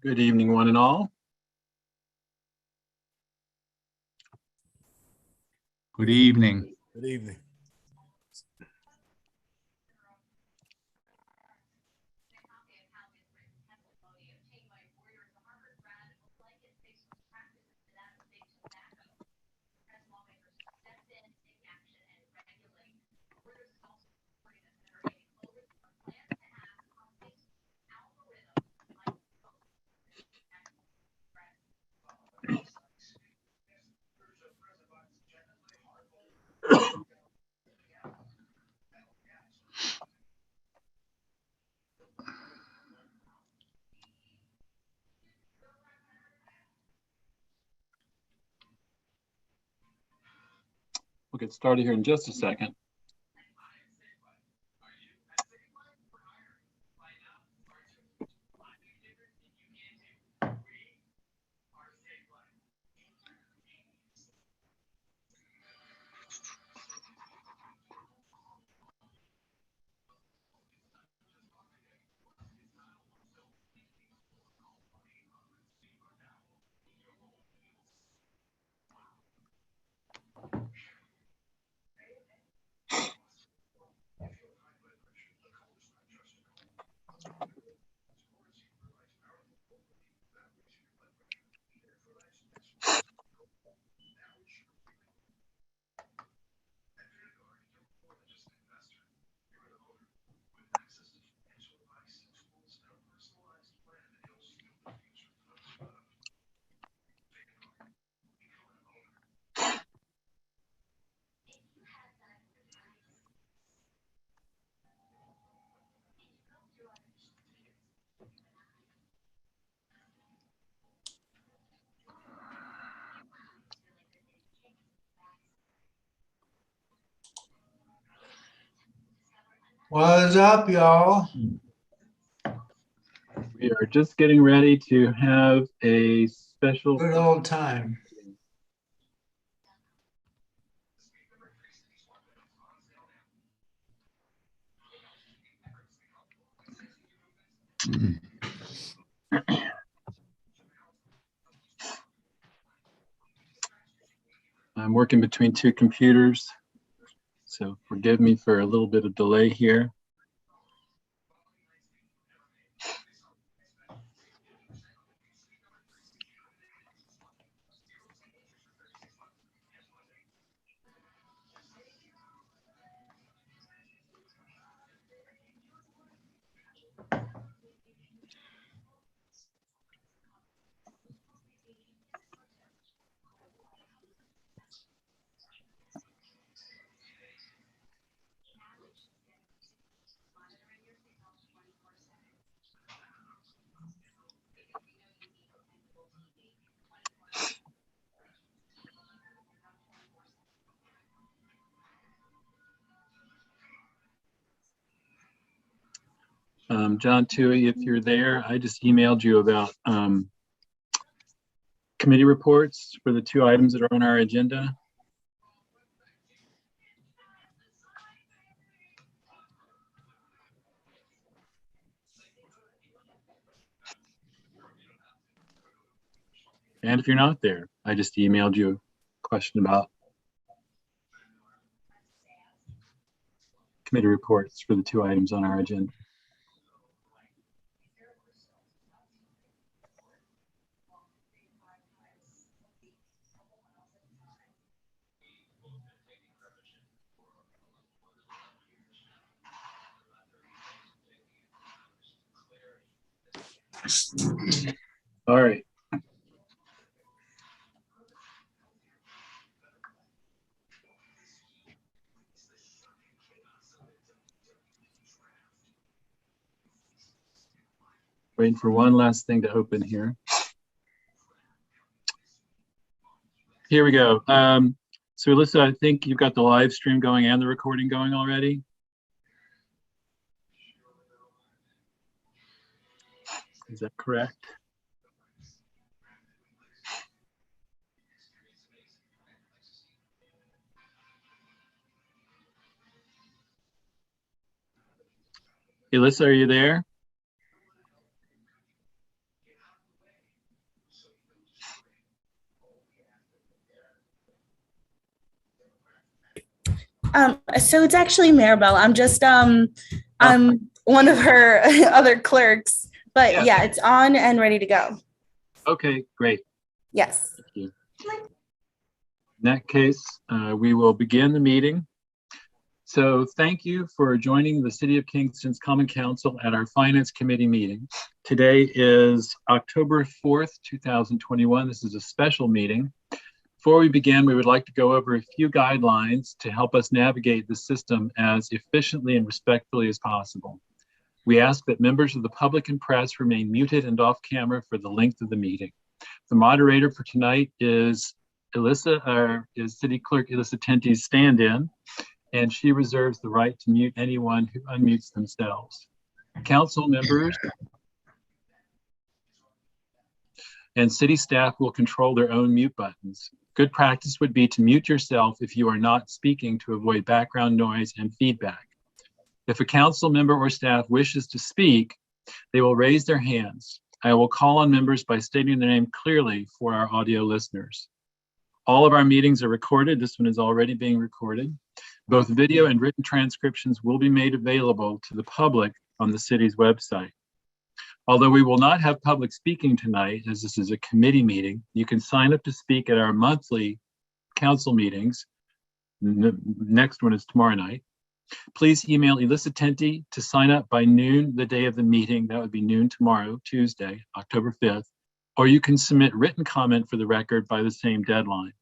Good evening, one and all. Good evening. Good evening. We'll get started here in just a second. What's up, y'all? We are just getting ready to have a special. Good old time. I'm working between two computers, so forgive me for a little bit of delay here. John Toohey, if you're there, I just emailed you about committee reports for the two items that are on our agenda. And if you're not there, I just emailed you a question about committee reports for the two items on our agenda. All right. Waiting for one last thing to open here. Here we go. So Alyssa, I think you've got the live stream going and the recording going already. Is that correct? Alyssa, are you there? So it's actually Maribel. I'm one of her other clerks, but Yeah. yeah, it's on and ready to go. Okay, great. Yes. Thank you. In that case, we will begin the meeting. So thank you for joining the City of Kingston's Common Council at our Finance Committee meeting. Today is October 4th, 2021. This is a special meeting. Before we begin, we would like to go over a few guidelines to help us navigate the system as efficiently and respectfully as possible. We ask that members of the public and press remain muted and off camera for the length of the meeting. The moderator for tonight is City Clerk Elissa Tente's stand-in, and she reserves the right to mute anyone who unmutes themselves. Council members and city staff will control their own mute buttons. Good practice would be to mute yourself if you are not speaking to avoid background noise and feedback. If a council member or staff wishes to speak, they will raise their hands. I will call on members by stating their name clearly for our audio listeners. All of our meetings are recorded. This one is already being recorded. Both video and written transcriptions will be made available to the public on the city's website. Although we will not have public speaking tonight, as this is a committee meeting, you can sign up to speak at our monthly council meetings. Next one is tomorrow night. Please email Elissa Tente to sign up by noon the day of the meeting. That would be noon tomorrow, Tuesday, October 5th. Or you can submit written comment for the record by the same deadline.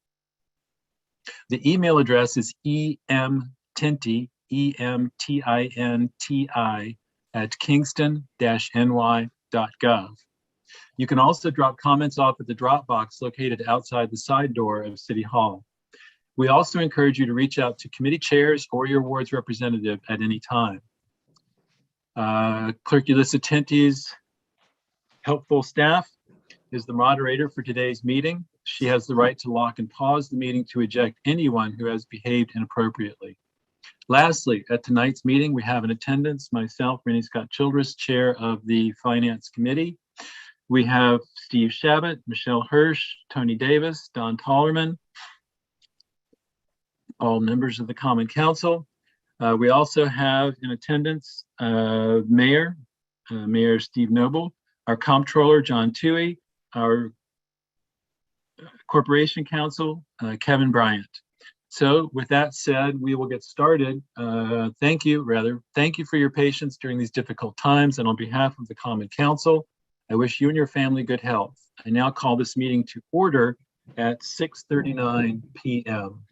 The email address is emtinti, EMTINTI, at kingston-ny.gov. You can also drop comments off at the drop box located outside the side door of City Hall. We also encourage you to reach out to committee chairs or your ward's representative at any time. Clerk Elissa Tente's helpful staff is the moderator for today's meeting. She has the right to lock and pause the meeting to eject anyone who has behaved inappropriately. Lastly, at tonight's meeting, we have in attendance myself, Renee Scott Childress, Chair of the Finance Committee. We have Steve Shabbat, Michelle Hirsch, Tony Davis, Don Tollerman, all members of the Common Council. We also have in attendance Mayor Steve Noble, our Comptroller, John Toohey, our Corporation Counsel, Kevin Bryant. So with that said, we will get started. Thank you for your patience during these difficult times, and on behalf of the Common Council, I wish you and your family good health. I now call this meeting to order at 6:39 p.m.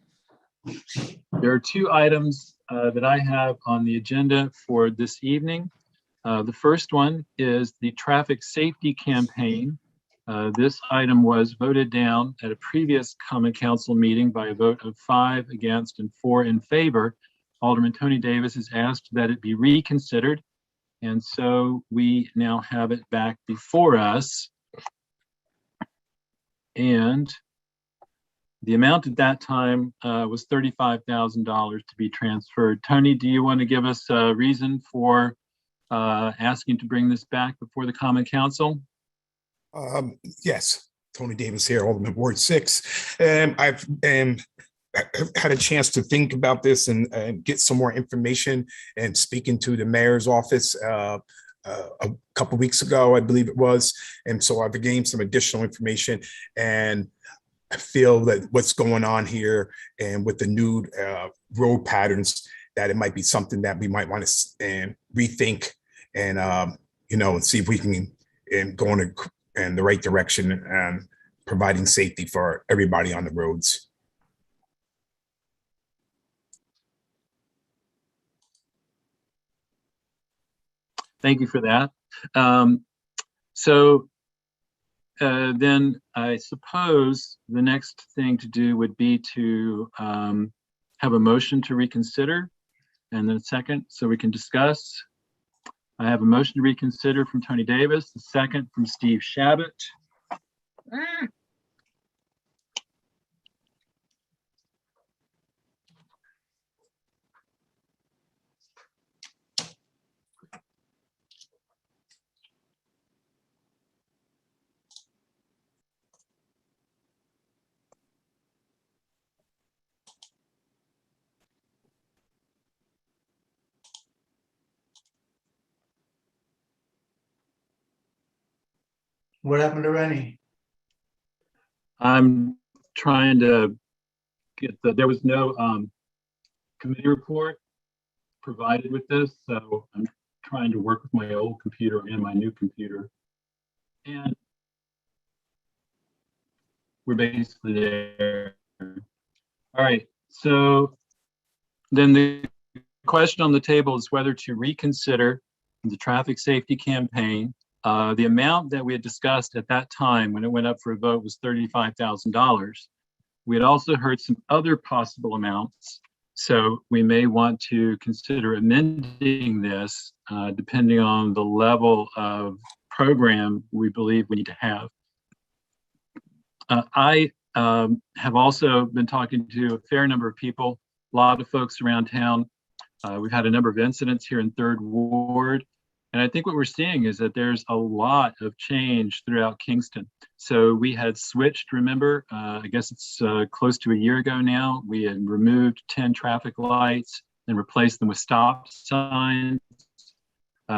There are two items that I have on the agenda for this evening. The first one is the traffic safety campaign. This item was voted down at a previous Common Council meeting by a vote of 5 against and 4 in favor. Alderman Tony Davis has asked that it be reconsidered, and so we now have it back before us. And the amount at that time was $35,000 to be transferred. Tony, do you want to give us a reason for asking to bring this back before the Common Council? Yes, Tony Davis here, Alderman Ward 6. I've had a chance to think about this and get some more information, and speaking to the mayor's office a couple weeks ago, I believe it was. And so I've gained some additional information, and I feel that what's going on here and with the new road patterns, that it might be something that we might want to rethink and, and see if we can go in the right direction and providing safety for everybody on the roads. Thank you for that. Then I suppose the next thing to do would be to have a motion to reconsider, and then a second so we can discuss. I have a motion to reconsider from Tony Davis, the second from Steve Shabbat. What happened to Rennie? I'm trying to there was no committee report provided with this, so I'm trying to work with my old computer and my new computer. And we're basically there. All right, so then the question on the table is whether to reconsider the traffic safety campaign. The amount that we had discussed at that time when it went up for a vote was $35,000. We had also heard some other possible amounts. So we may want to consider amending this depending on the level of program we believe we need to have. I have also been talking to a fair number of people, a lot of folks around town. We've had a number of incidents here in 3rd Ward. And I think what we're seeing is that there's a lot of change throughout Kingston. So we had switched, remember, I guess it's close to a year ago now, we had removed 10 traffic lights and replaced them with stop signs.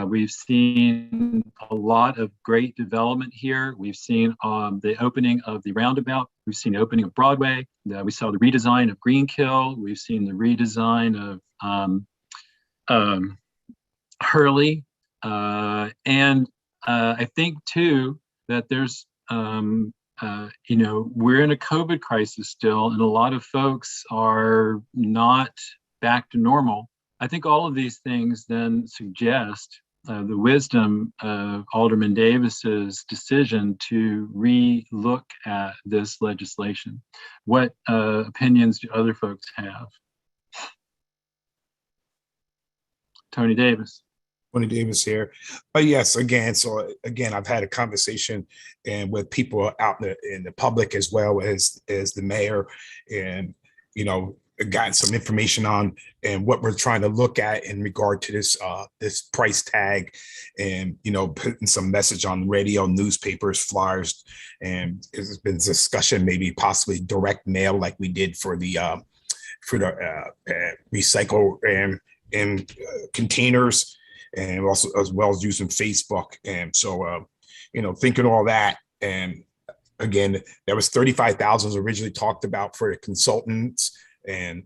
We've seen a lot of great development here. We've seen the opening of the roundabout. We've seen the opening of Broadway. We saw the redesign of Greenkill. We've seen the redesign of Hurley. And I think too that there's, we're in a COVID crisis still, and a lot of folks are not back to normal. I think all of these things then suggest the wisdom of Alderman Davis's decision to re-look at this legislation. What opinions do other folks have? Tony Davis. Tony Davis here. But yes, again, I've had a conversation and with people out in the public as well as the mayor, and gotten some information on and what we're trying to look at in regard to this price tag, and putting some message on radio, newspapers, flyers, and there's been discussion maybe possibly direct mail like we did for the recycle and containers, and also as well as using Facebook. And so, thinking all that, and again, that was 35,000 originally talked about for the consultants. And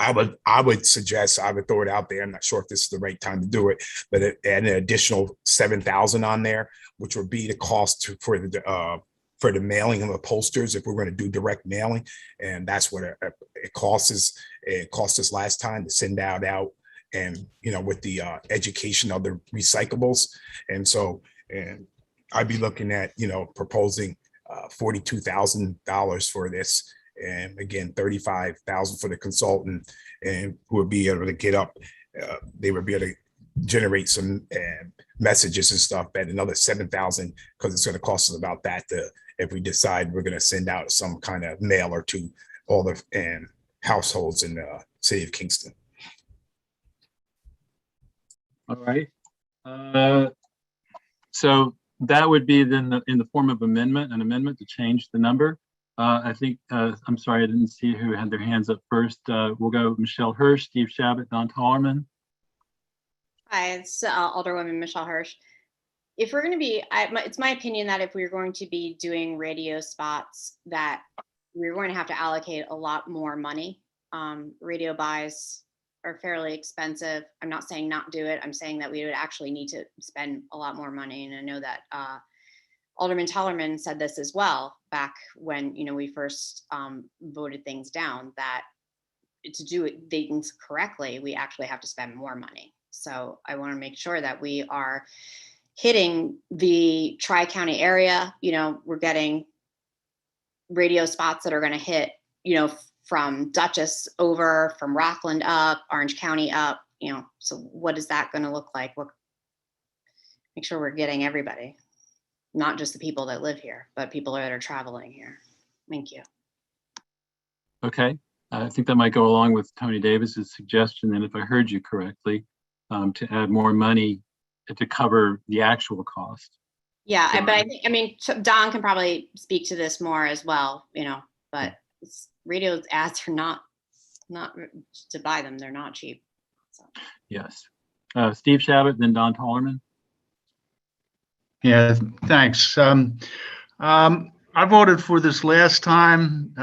I would suggest, I would throw it out there. I'm not sure if this is the right time to do it, but add an additional 7,000 on there, which would be the cost for the mailing of the posters if we're going to do direct mailing. And that's what it costs us. It cost us last time to send out. And with the education of the recyclables. And so, and I'd be looking at proposing $42,000 for this, and again $35,000 for the consultant, and who would be able to get up, they would be able to generate some messages and stuff at another 7,000, because it's going to cost us about that if we decide we're going to send out some kind of mailer to all the households in the city of Kingston. All right. So that would be then in the form of an amendment to change the number. I think, I'm sorry, I didn't see who had their hands up first. We'll go Michelle Hirsch, Steve Shabbat, Don Tollerman. Hi, it's Alderwoman Michelle Hirsch. If we're going to be, it's my opinion that if we're going to be doing radio spots, that we're going to have to allocate a lot more money. Radio buys are fairly expensive. I'm not saying not do it. I'm saying that we would actually need to spend a lot more money. And I know that Alderman Tellerman said this as well back when we first voted things down, that to do things correctly, we actually have to spend more money. So I want to make sure that we are hitting the Tri-County area. We're getting radio spots that are going to hit, from Dutchess over, from Rockland up, Orange County up, so what is that going to look like? Make sure we're getting everybody, not just the people that live here, but people that are traveling here. Thank you. Okay, I think that might go along with Tony Davis's suggestion, and if I heard you correctly, to add more money to cover the actual cost. Yeah, but I mean, Don can probably speak to this more as well, but radio ads are not to buy them. They're not cheap. So. Yes. Steve Shabbat, then Don Tollerman. Yeah, thanks. I voted for this last time.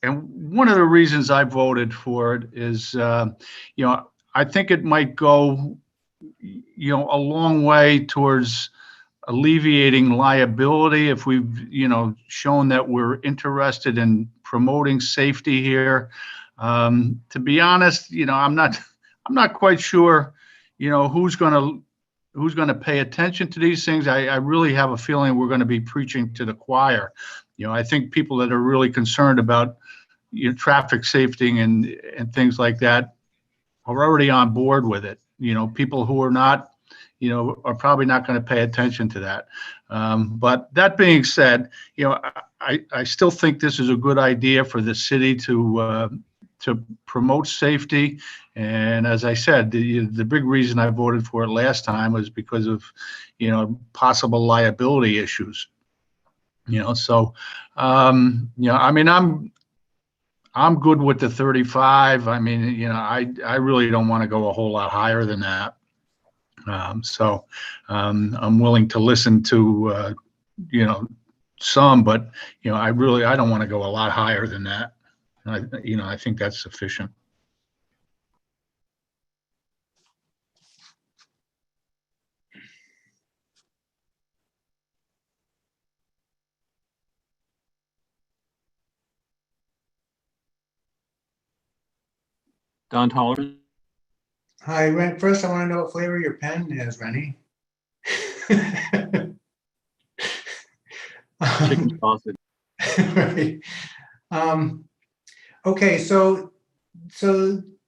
And one of the reasons I voted for it is, I think it might go, a long way towards alleviating liability if we've, shown that we're interested in promoting safety here. To be honest, I'm not quite sure, who's going to pay attention to these things. I really have a feeling we're going to be preaching to the choir. I think people that are really concerned about traffic safety and things like that are already on board with it. People who are not, are probably not going to pay attention to that. But that being said, I still think this is a good idea for the city to promote safety. And as I said, the big reason I voted for it last time was because of, possible liability issues. So, I mean, I'm good with the 35. I mean, I really don't want to go a whole lot higher than that. So I'm willing to listen to, some, but, I don't want to go a lot higher than that. I think that's sufficient. Don Tollerman? Hi, Ren. First, I want to know what flavor your pen is, Rennie. Chicken sausage. Right. Okay, so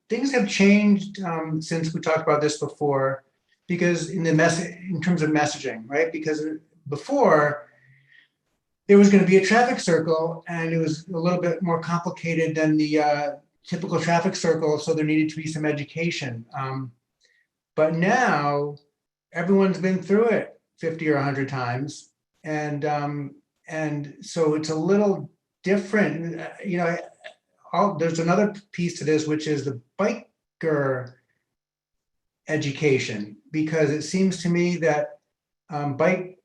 things have changed since we talked about this before, because in terms of messaging, right? Because before there was going to be a traffic circle, and it was a little bit more complicated than the typical traffic circle, so there needed to be some education. But now everyone's been through it 50 or 100 times, and so it's a little different. There's another piece to this, which is the biker education, because it seems to me that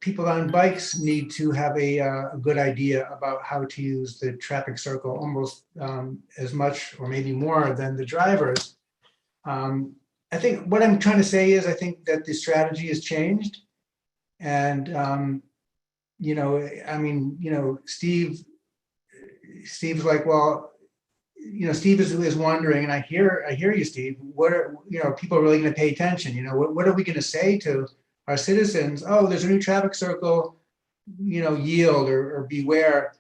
people on bikes need to have a good idea about how to use the traffic circle almost as much or maybe more than the drivers. I think what I'm trying to say is I think that the strategy has changed. And, Steve's like, well, Steve is wondering, and I hear you, Steve. What are people really going to pay attention? What are we going to say to our citizens? Oh, there's a new traffic circle. Yield or beware.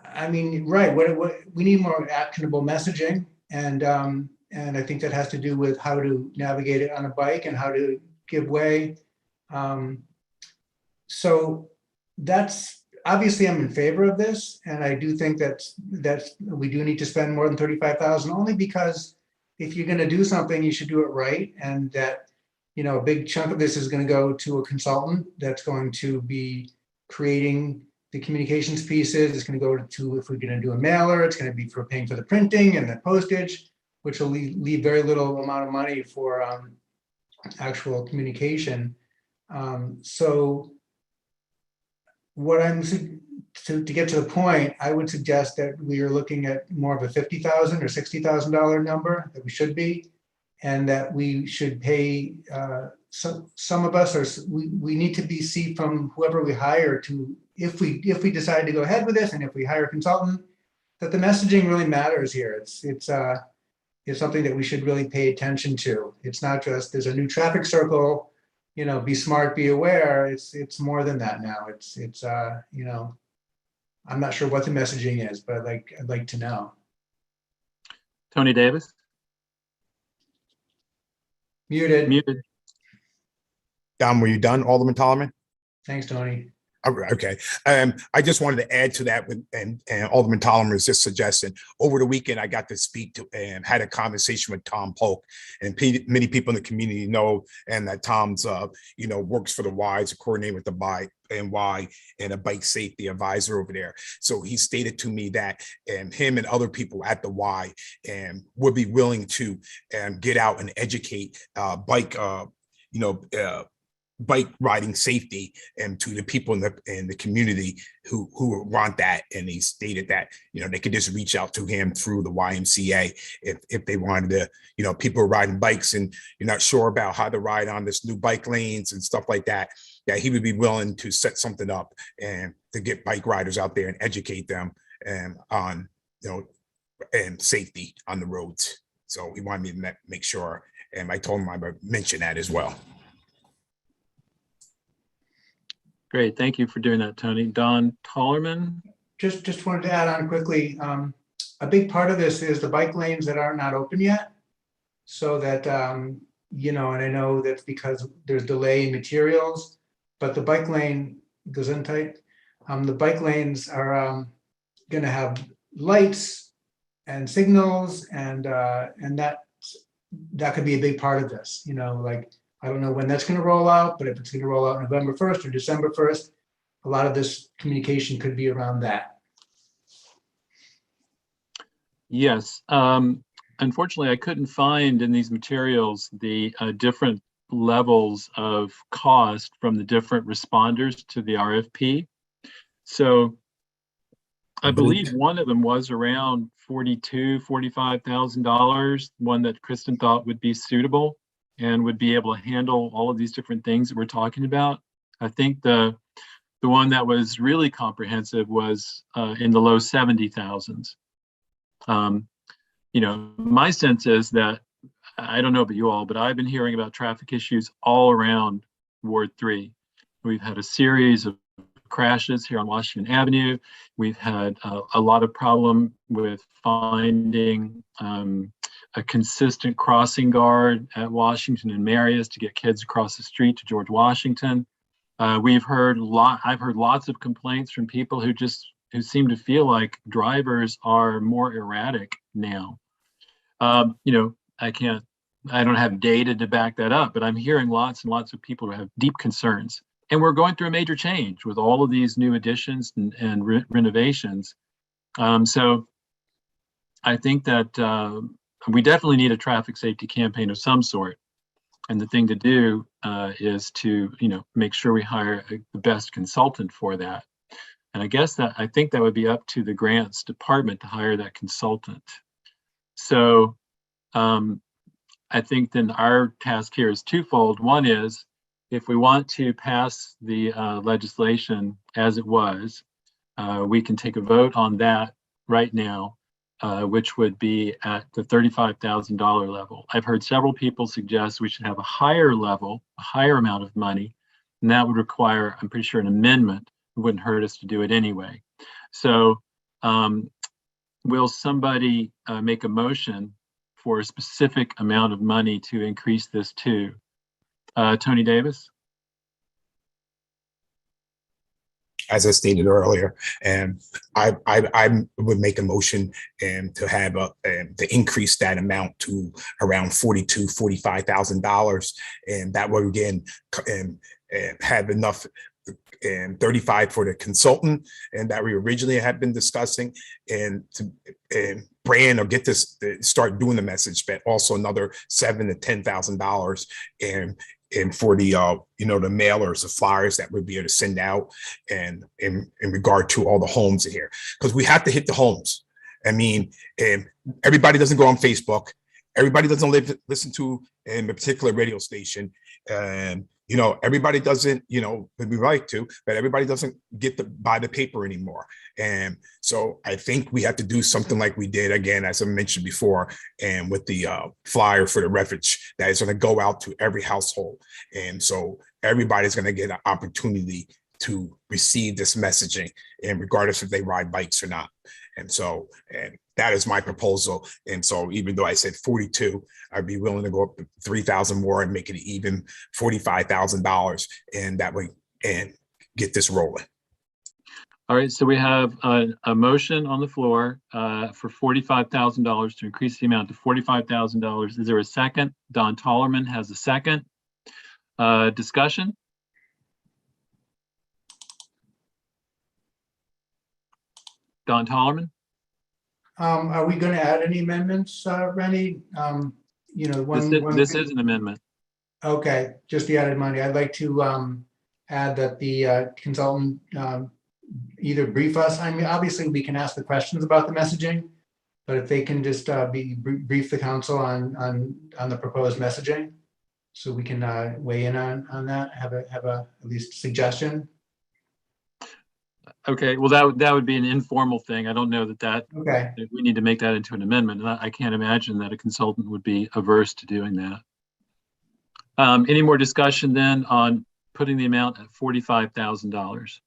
I mean, right? What we need more actionable messaging, and I think that has to do with how to navigate it on a bike and how to give way. So that's. Obviously, I'm in favor of this, and I do think that we do need to spend more than $35,000, only because if you're going to do something, you should do it right, and that a big chunk of this is going to go to a consultant that's going to be creating the communications pieces. It's going to go to, if we're going to do a mailer, it's going to be for paying for the printing and the postage, which will leave very little amount of money for actual communication. So. What to get to the point, I would suggest that we are looking at more of a $50,000 or $60,000 number that we should be, and that we should pay some of us, or we need to see from whoever we hire to, if we decide to go ahead with this, and if we hire a consultant, that the messaging really matters here. It's something that we should really pay attention to. It's not just there's a new traffic circle. Be smart, be aware. It's more than that now. It's I'm not sure what the messaging is, but I'd like to know. Tony Davis? Muted. Don, were you done, Alderman Tollerman? Thanks, Tony. Okay. I just wanted to add to that, and Alderman Tollerman was just suggesting. Over the weekend, I got to speak to and had a conversation with Tom Polk, and many people in the community know, and that Tom's, works for the Y, to coordinate with the Y and a bike safety advisor over there. So he stated to me that him and other people at the Y would be willing to get out and educate bike, bike riding safety and to the people in the community who want that. And he stated that, you know, they could just reach out to him through the YMCA if they wanted to, you know, people are riding bikes and you're not sure about how to ride on this new bike lanes and stuff like that, that he would be willing to set something up and to get bike riders out there and educate them and on, you know, and safety on the roads. So he wanted me to make sure, and I told him I would mention that as well. Great, thank you for doing that, Tony. Don Tollerman? Just wanted to add on quickly. A big part of this is the bike lanes that are not open yet. So that, you know, and I know that's because there's delay in materials, but the bike lane goes in tight. The bike lanes are going to have lights and signals, and that could be a big part of this. You know, like, I don't know when that's going to roll out, but if it's going to roll out November 1st or December 1st, a lot of this communication could be around that. Yes. Unfortunately, I couldn't find in these materials the different levels of cost from the different responders to the RFP. So I believe one of them was around $45,000, one that Kristen thought would be suitable and would be able to handle all of these different things that we're talking about. I think the one that was really comprehensive was in the low 70,000s. You know, my sense is that, I don't know about you all, but I've been hearing about traffic issues all around Ward 3. We've had a series of crashes here on Washington Avenue. We've had a lot of problem with finding a consistent crossing guard at Washington and Marius to get kids across the street to George Washington. I've heard lots of complaints from people who seem to feel like drivers are more erratic now. You know, I don't have data to back that up, but I'm hearing lots and lots of people who have deep concerns. And we're going through a major change with all of these new additions and renovations. So I think that we definitely need a traffic safety campaign of some sort. And the thing to do is to, you know, make sure we hire the best consultant for that. And I think that would be up to the grants department to hire that consultant. So I think then our task here is twofold. One is, if we want to pass the legislation as it was, we can take a vote on that right now, which would be at the $35,000 level. I've heard several people suggest we should have a higher level, a higher amount of money, and that would require, I'm pretty sure, an amendment. It wouldn't hurt us to do it anyway. So will somebody make a motion for a specific amount of money to increase this to? Tony Davis? As I stated earlier, and I would make a motion and to have to increase that amount to around $45,000, and that would again and have enough and 35 for the consultant, and that we originally had been discussing, and to brand or get this start doing the message, but also another $7,000 to $10,000 and for the you know, the mailers, the flyers that we'd be able to send out, and in regard to all the homes here, because we have to hit the homes. I mean, everybody doesn't go on Facebook. Everybody doesn't listen to a particular radio station. You know, everybody doesn't, you know, we like to, but everybody doesn't get to buy the paper anymore. And so I think we have to do something like we did, again, as I mentioned before, and with the flyer for the refuge that is going to go out to every household. And so everybody's going to get an opportunity to receive this messaging, and regardless if they ride bikes or not. And so, and that is my proposal. And so even though I said 42, I'd be willing to go up to 3,000 more and make it even $45,000, and that way, and get this rolling. All right, so we have a motion on the floor for $45,000 to increase the amount to $45,000. Is there a second? Don Tollerman has a second. Discussion? Don Tollerman? Are we going to add any amendments, Rennie? You know, This is an amendment. Okay, just the added money. I'd like to add that the consultant either brief us. I mean, obviously, we can ask the questions about the messaging, but if they can just brief the council on the proposed messaging, so we can weigh in on that, have a at least suggestion. Okay, well, that would be an informal thing. I don't know that Okay, we need to make that into an amendment. I can't imagine that a consultant would be averse to doing that. Any more discussion then on putting the amount at $45,000?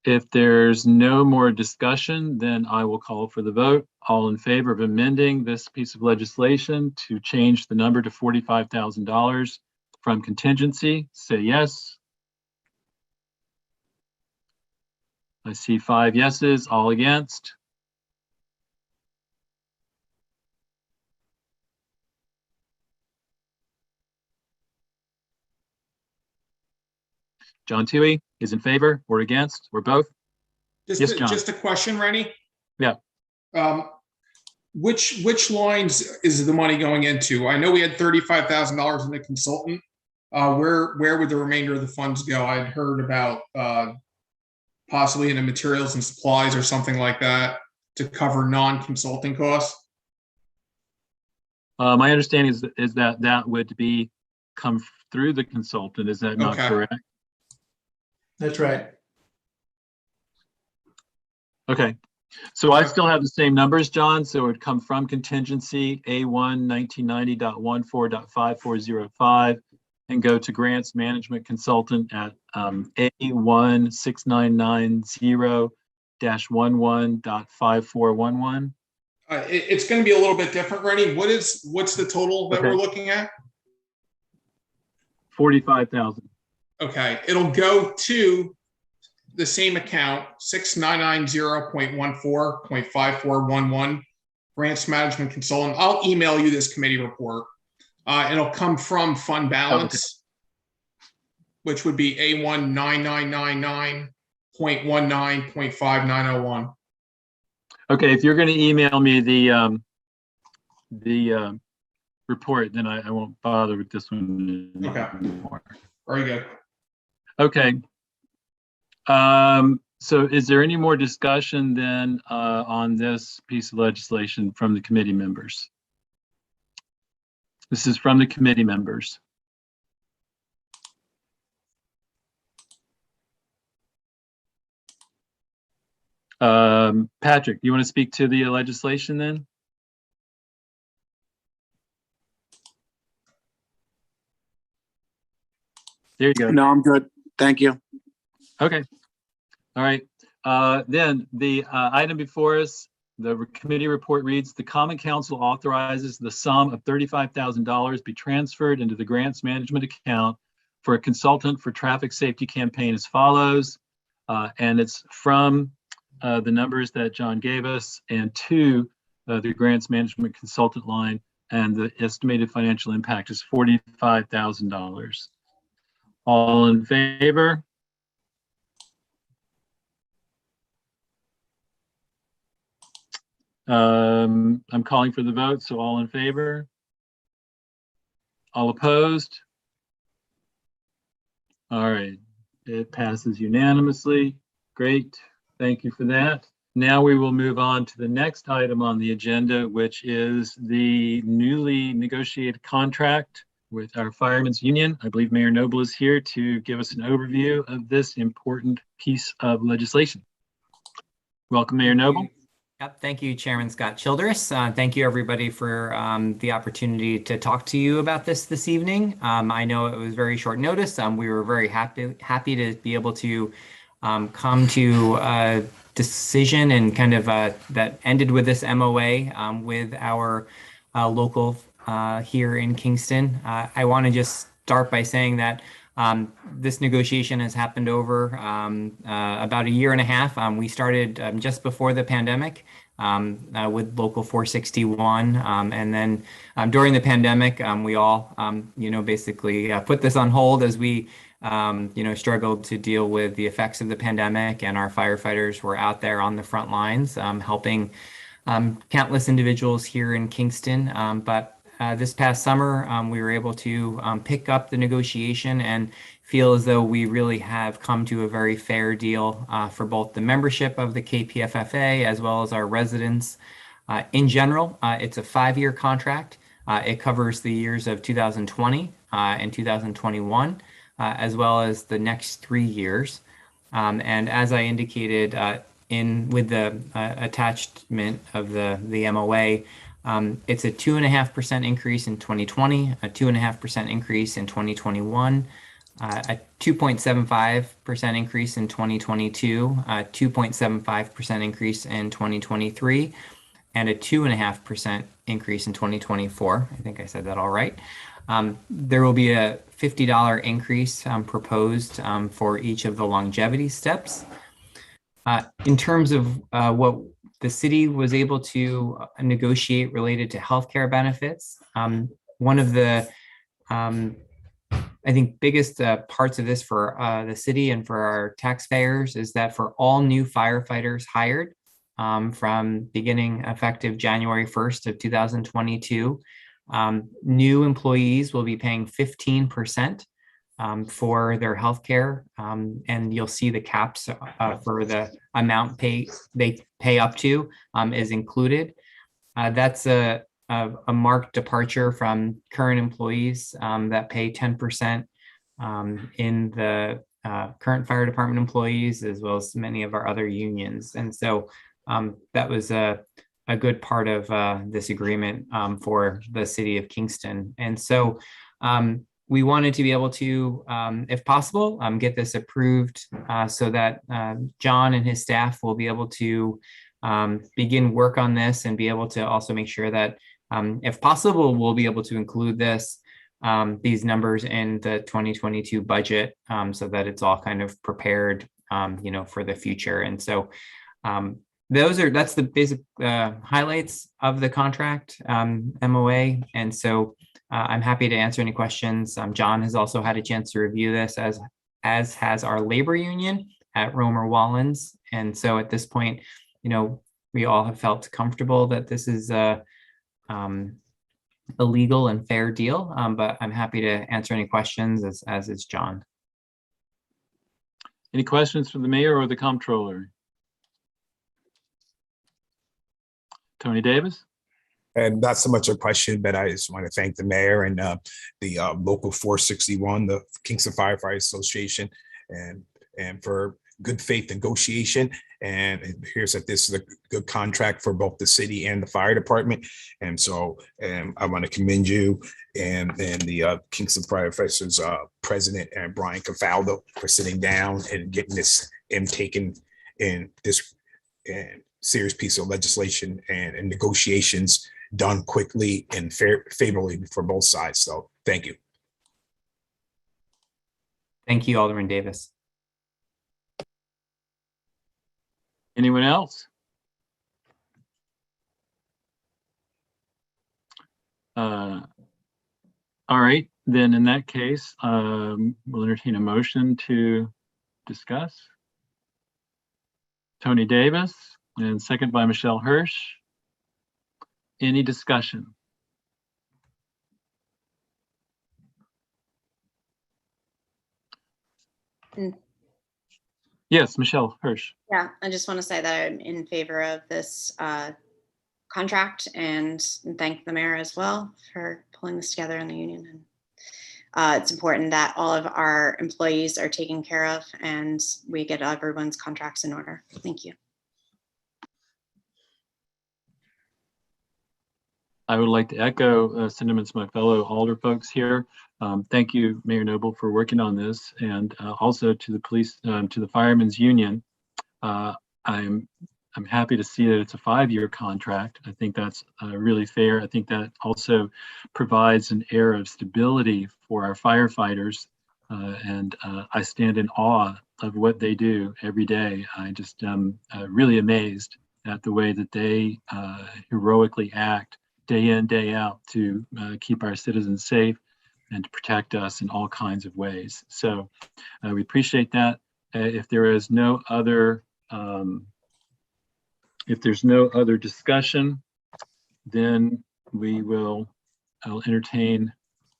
If there's no more discussion, then I will call for the vote. All in favor of amending this piece of legislation to change the number to $45,000 from contingency, say yes. I see 5 yeses, all against. John Toohey is in favor or against or both? Yes, John. Just a question, Rennie. Yeah. Which lines is the money going into? I know we had $35,000 in the consultant. Where would the remainder of the funds go? I'd heard about possibly into materials and supplies or something like that to cover non-consulting costs. My understanding is that would come through the consultant. Is that not correct? that's right. Okay, so I still have the same numbers, John. So it would come from contingency A1 1990.14.5405 and go to grants management consultant at A1 6990-11.5411. It's going to be a little bit different, Rennie. What's the total that we're looking at? 45,000. Okay, it'll go to the same account, 6990.14.5411, grants management consultant. I'll email you this committee report. It'll come from fund balance, which would be A1 9999.19.5901. Okay, if you're going to email me the report, then I won't bother with this one anymore. Very good. Okay. So is there any more discussion then on this piece of legislation from the committee members? This is from the committee members. Patrick, you want to speak to the legislation then? There you go. No, I'm good. Thank you. Okay. All right. Then the item before us, the committee report reads, the Common Council authorizes the sum of $35,000 be transferred into the grants management account for a consultant for traffic safety campaign as follows. And it's from the numbers that John gave us and to the grants management consultant line, and the estimated financial impact is $45,000. All in favor? I'm calling for the vote, so all in favor? All opposed? All right, it passes unanimously. Great, thank you for that. Now we will move on to the next item on the agenda, which is the newly negotiated contract with our firemen's union. I believe Mayor Noble is here to give us an overview of this important piece of legislation. Welcome, Mayor Noble. Yep, thank you, Chairman Scott Childress. Thank you, everybody, for the opportunity to talk to you about this evening. I know it was very short notice. We were very happy to be able to come to a decision and kind of that ended with this MOA with our local here in Kingston. I want to just start by saying that this negotiation has happened over about a year and a half. We started just before the pandemic with Local 461. And then during the pandemic, we all, basically put this on hold as we, struggled to deal with the effects of the pandemic, and our firefighters were out there on the front lines helping countless individuals here in Kingston, but this past summer, we were able to pick up the negotiation and feel as though we really have come to a very fair deal for both the membership of the KPFFA as well as our residents. In general, it's a 5-year contract. It covers the years of 2020 and 2021, as well as the next 3 years. And as I indicated with the attachment of the MOA, it's a 2.5% increase in 2020, a 2.5% increase in 2021, a 2.75% increase in 2022, a 2.75% increase in 2023, and a 2.5% increase in 2024. I think I said that all right. There will be a $50 increase proposed for each of the longevity steps. In terms of what the city was able to negotiate related to healthcare benefits, one of the I think biggest parts of this for the city and for our taxpayers is that for all new firefighters hired from beginning effective January 1st of 2022, new employees will be paying 15% for their healthcare, and you'll see the caps for the amount they pay up to is included. That's a marked departure from current employees that pay 10% in the current fire department employees, as well as many of our other unions. And so that was a good part of this agreement for the city of Kingston. And so we wanted to be able to, if possible, get this approved so that John and his staff will be able to begin work on this and be able to also make sure that, if possible, we'll be able to include these numbers in the 2022 budget so that it's all kind of prepared, for the future. And so that's the basic highlights of the contract MOA. And so I'm happy to answer any questions. John has also had a chance to review this, as has our labor union at Romer Wallens. And so at this point, we all have felt comfortable that this is a legal and fair deal. But I'm happy to answer any questions, as is John. Any questions for the mayor or the comptroller? Tony Davis? And not so much a question, but I just want to thank the mayor and the local 461, the Kingston Firefighter Association, and for good faith negotiation. And it appears that this is a good contract for both the city and the fire department. And so I want to commend you and the Kingston Firefighters president and Brian Cafaldo for sitting down and getting this and taking in this serious piece of legislation and negotiations done quickly and favorably for both sides. So thank you. Thank you, Alderman Davis. Anyone else? All right, then in that case, we'll entertain a motion to discuss. Tony Davis, and second by Michelle Hirsch. Any discussion? Yes, Michelle Hirsch. Yeah, I just want to say that I'm in favor of this contract and thank the mayor as well for pulling this together in the union. And it's important that all of our employees are taken care of and we get everyone's contracts in order. Thank you. I would like to echo sentiments of my fellow alder folks here. Thank you, Mayor Noble, for working on this, and also to the police, to the Firemen's Union. I'm happy to see that it's a 5-year contract. I think that's really fair. I think that also provides an air of stability for our firefighters, and I stand in awe of what they do every day. I just am really amazed at the way that they heroically act day in, day out to keep our citizens safe and to protect us in all kinds of ways. So we appreciate that. If there is no other If there's no other discussion, then I'll entertain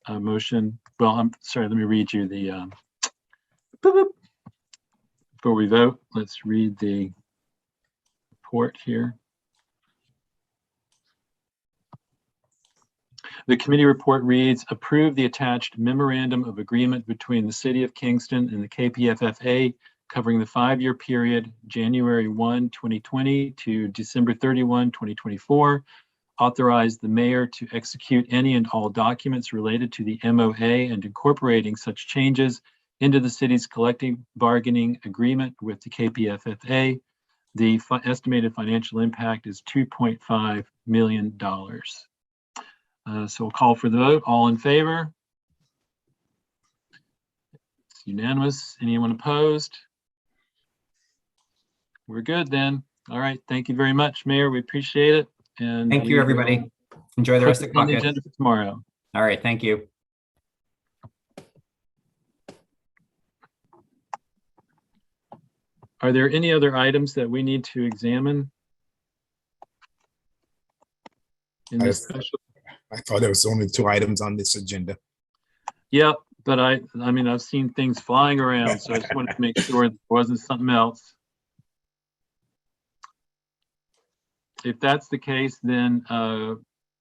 a motion. Well, I'm sorry, let me read you the, before we vote, let's read the report here. The committee report reads, approve the attached memorandum of agreement between the City of Kingston and the KPFFA covering the 5-year period, January 1, 2020 to December 31, 2024. Authorize the mayor to execute any and all documents related to the MOA and incorporating such changes into the city's collective bargaining agreement with the KPFFA. The estimated financial impact is $2.5 million. So we'll call for the vote. All in favor? It's unanimous. Anyone opposed? We're good then. All right. Thank you very much, Mayor. We appreciate it. And Thank you, everybody. Enjoy the rest of the on the caucus. agenda for tomorrow. All right. Thank you. Are there any other items that we need to examine in this special? I thought there was only 2 items on this agenda. Yeah, but I mean, I've seen things flying around, so I just wanted to make sure there wasn't something else. If that's the case, then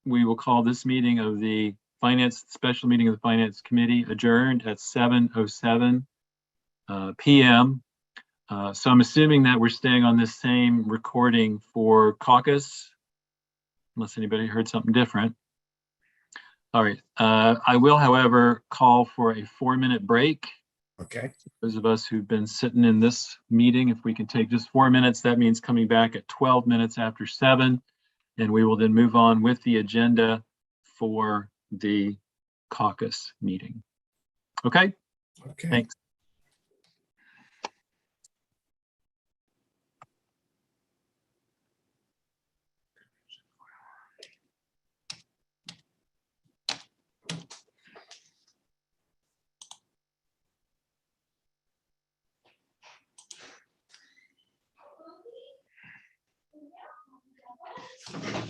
we will call this meeting of the special meeting of the Finance Committee adjourned at 7:07 p.m. So I'm assuming that we're staying on this same recording for caucus, unless anybody heard something different. All right. I will, however, call for a 4-minute break. Okay. Those of us who've been sitting in this meeting, if we can take just 4 minutes, that means coming back at 12 minutes after 7, and we will then move on with the agenda for the caucus meeting. Okay? Okay. Thanks.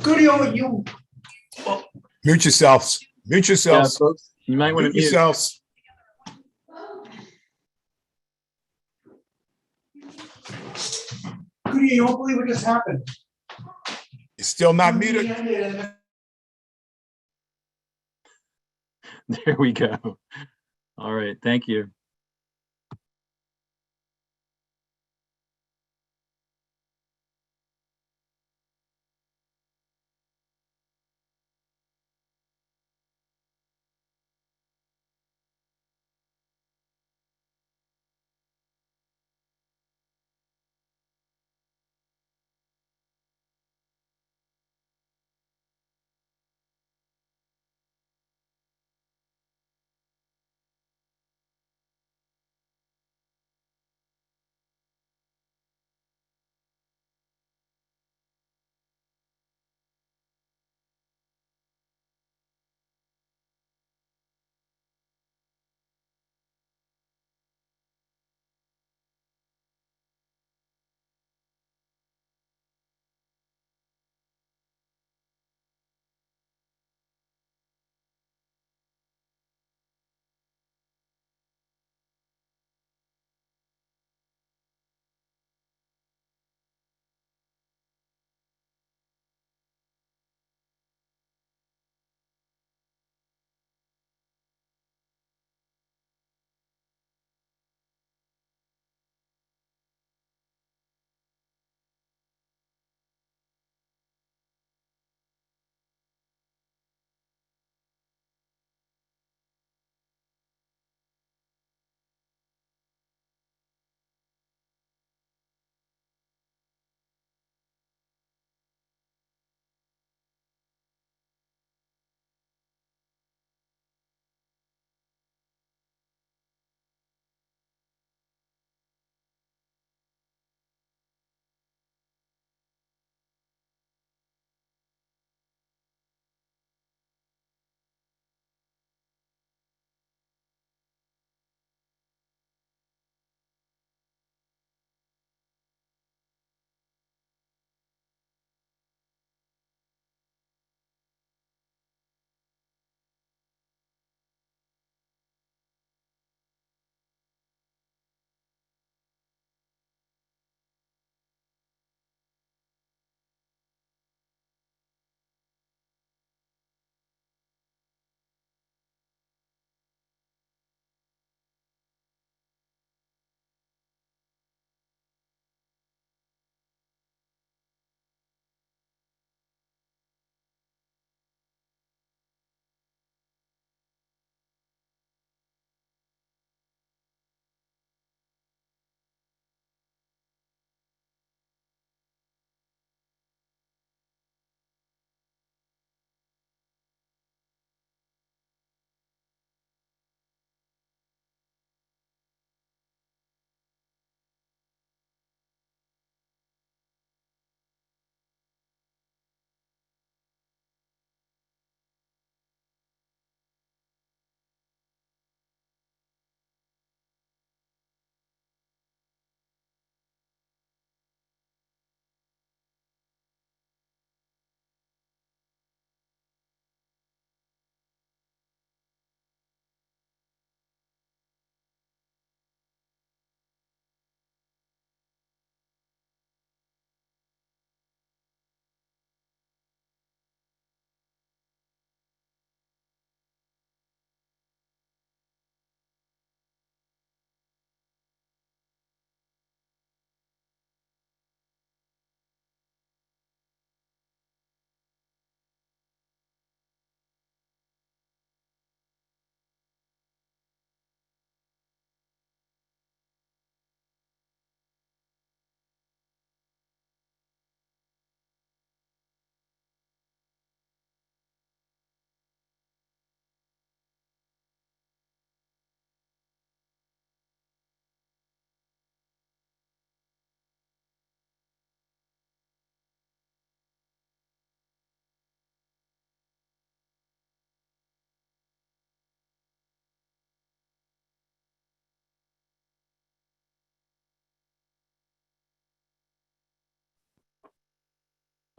Goody, oh, you. Mute yourselves. Mute Yeah, yourselves. folks, you might want to Mute mute. yourselves. Goody, you won't believe what just happened. You're still not muted. There we go. All right. Thank you.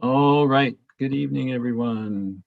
All right. Good evening, everyone.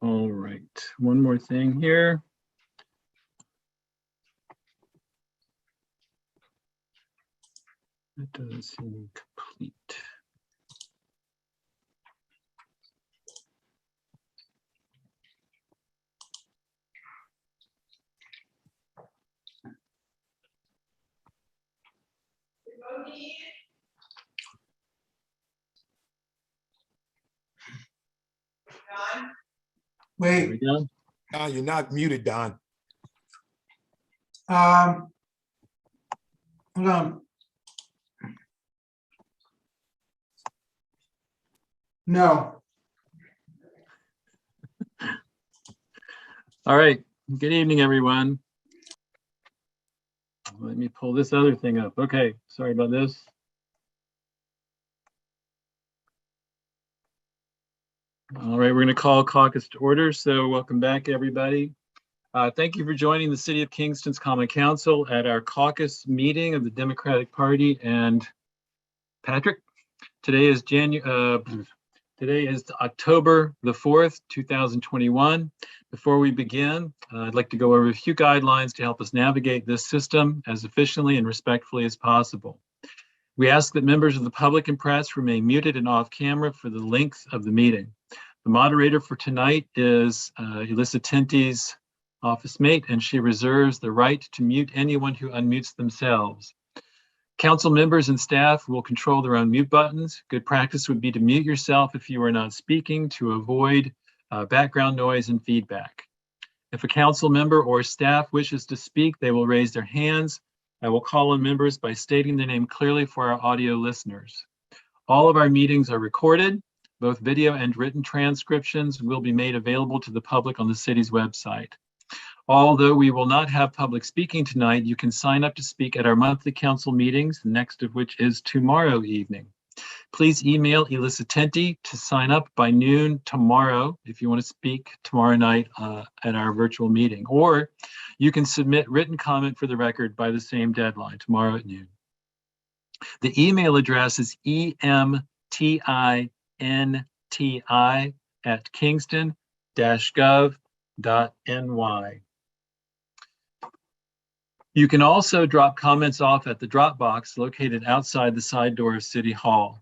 All right, one more thing here. That doesn't seem complete. There we Wait, go. You're not muted, Don. hold on. No, All right. Good evening, everyone. Let me pull this other thing up. Okay, sorry about this. All right, we're going to call caucus to order. So welcome back, everybody. Thank you for joining the City of Kingston's Common Council at our caucus meeting of the Democratic Party. And Patrick, today is October the 4th, 2021. Before we begin, I'd like to go over a few guidelines to help us navigate this system as efficiently and respectfully as possible. We ask that members of the public and press remain muted and off camera for the length of the meeting. The moderator for tonight is Elissa Tinty's office mate, and she reserves the right to mute anyone who unmutes themselves. Council members and staff will control their own mute buttons. Good practice would be to mute yourself if you are not speaking to avoid background noise and feedback. If a council member or staff wishes to speak, they will raise their hands. I will call on members by stating their name clearly for our audio listeners. All of our meetings are recorded. Both video and written transcriptions will be made available to the public on the city's website. Although we will not have public speaking tonight, you can sign up to speak at our monthly council meetings, the next of which is tomorrow evening. Please email Elissa Tinty to sign up by noon tomorrow if you want to speak tomorrow night at our virtual meeting, or you can submit written comment for the record by the same deadline, tomorrow at noon. The email address is emtinti@kingston-gov.ny. You can also drop comments off at the drop box located outside the side door of City Hall.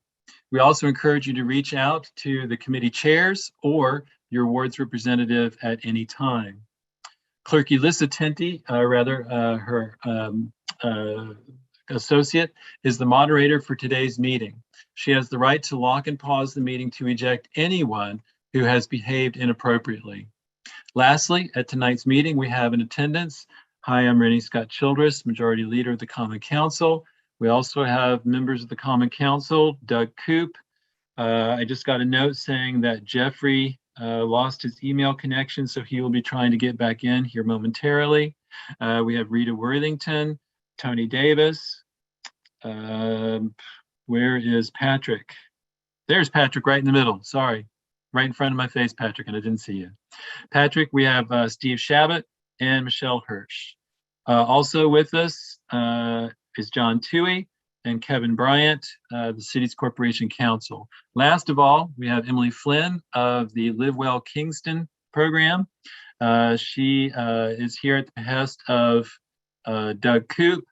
We also encourage you to reach out to the committee chairs or your ward's representative at any time. Clerk Elissa Tinty, her associate, is the moderator for today's meeting. She has the right to lock and pause the meeting to eject anyone who has behaved inappropriately. Lastly, at tonight's meeting, we have in attendance, hi, I'm Rennie Scott Childress, Majority Leader of the Common Council. We also have members of the Common Council, Doug Coop. I just got a note saying that Jeffrey lost his email connection, so he will be trying to get back in here momentarily. We have Rita Worthington, Tony Davis. Where is Patrick? There's Patrick right in the middle, sorry. right in front of my face, Patrick, and I didn't see you. Patrick, we have Steve Shabbat and Michelle Hirsch. Also with us is John Toohey and Kevin Bryant, the city's Corporation Counsel. Last of all, we have Emily Flynn of the Live Well Kingston program. She is here at the behest of Doug Coop,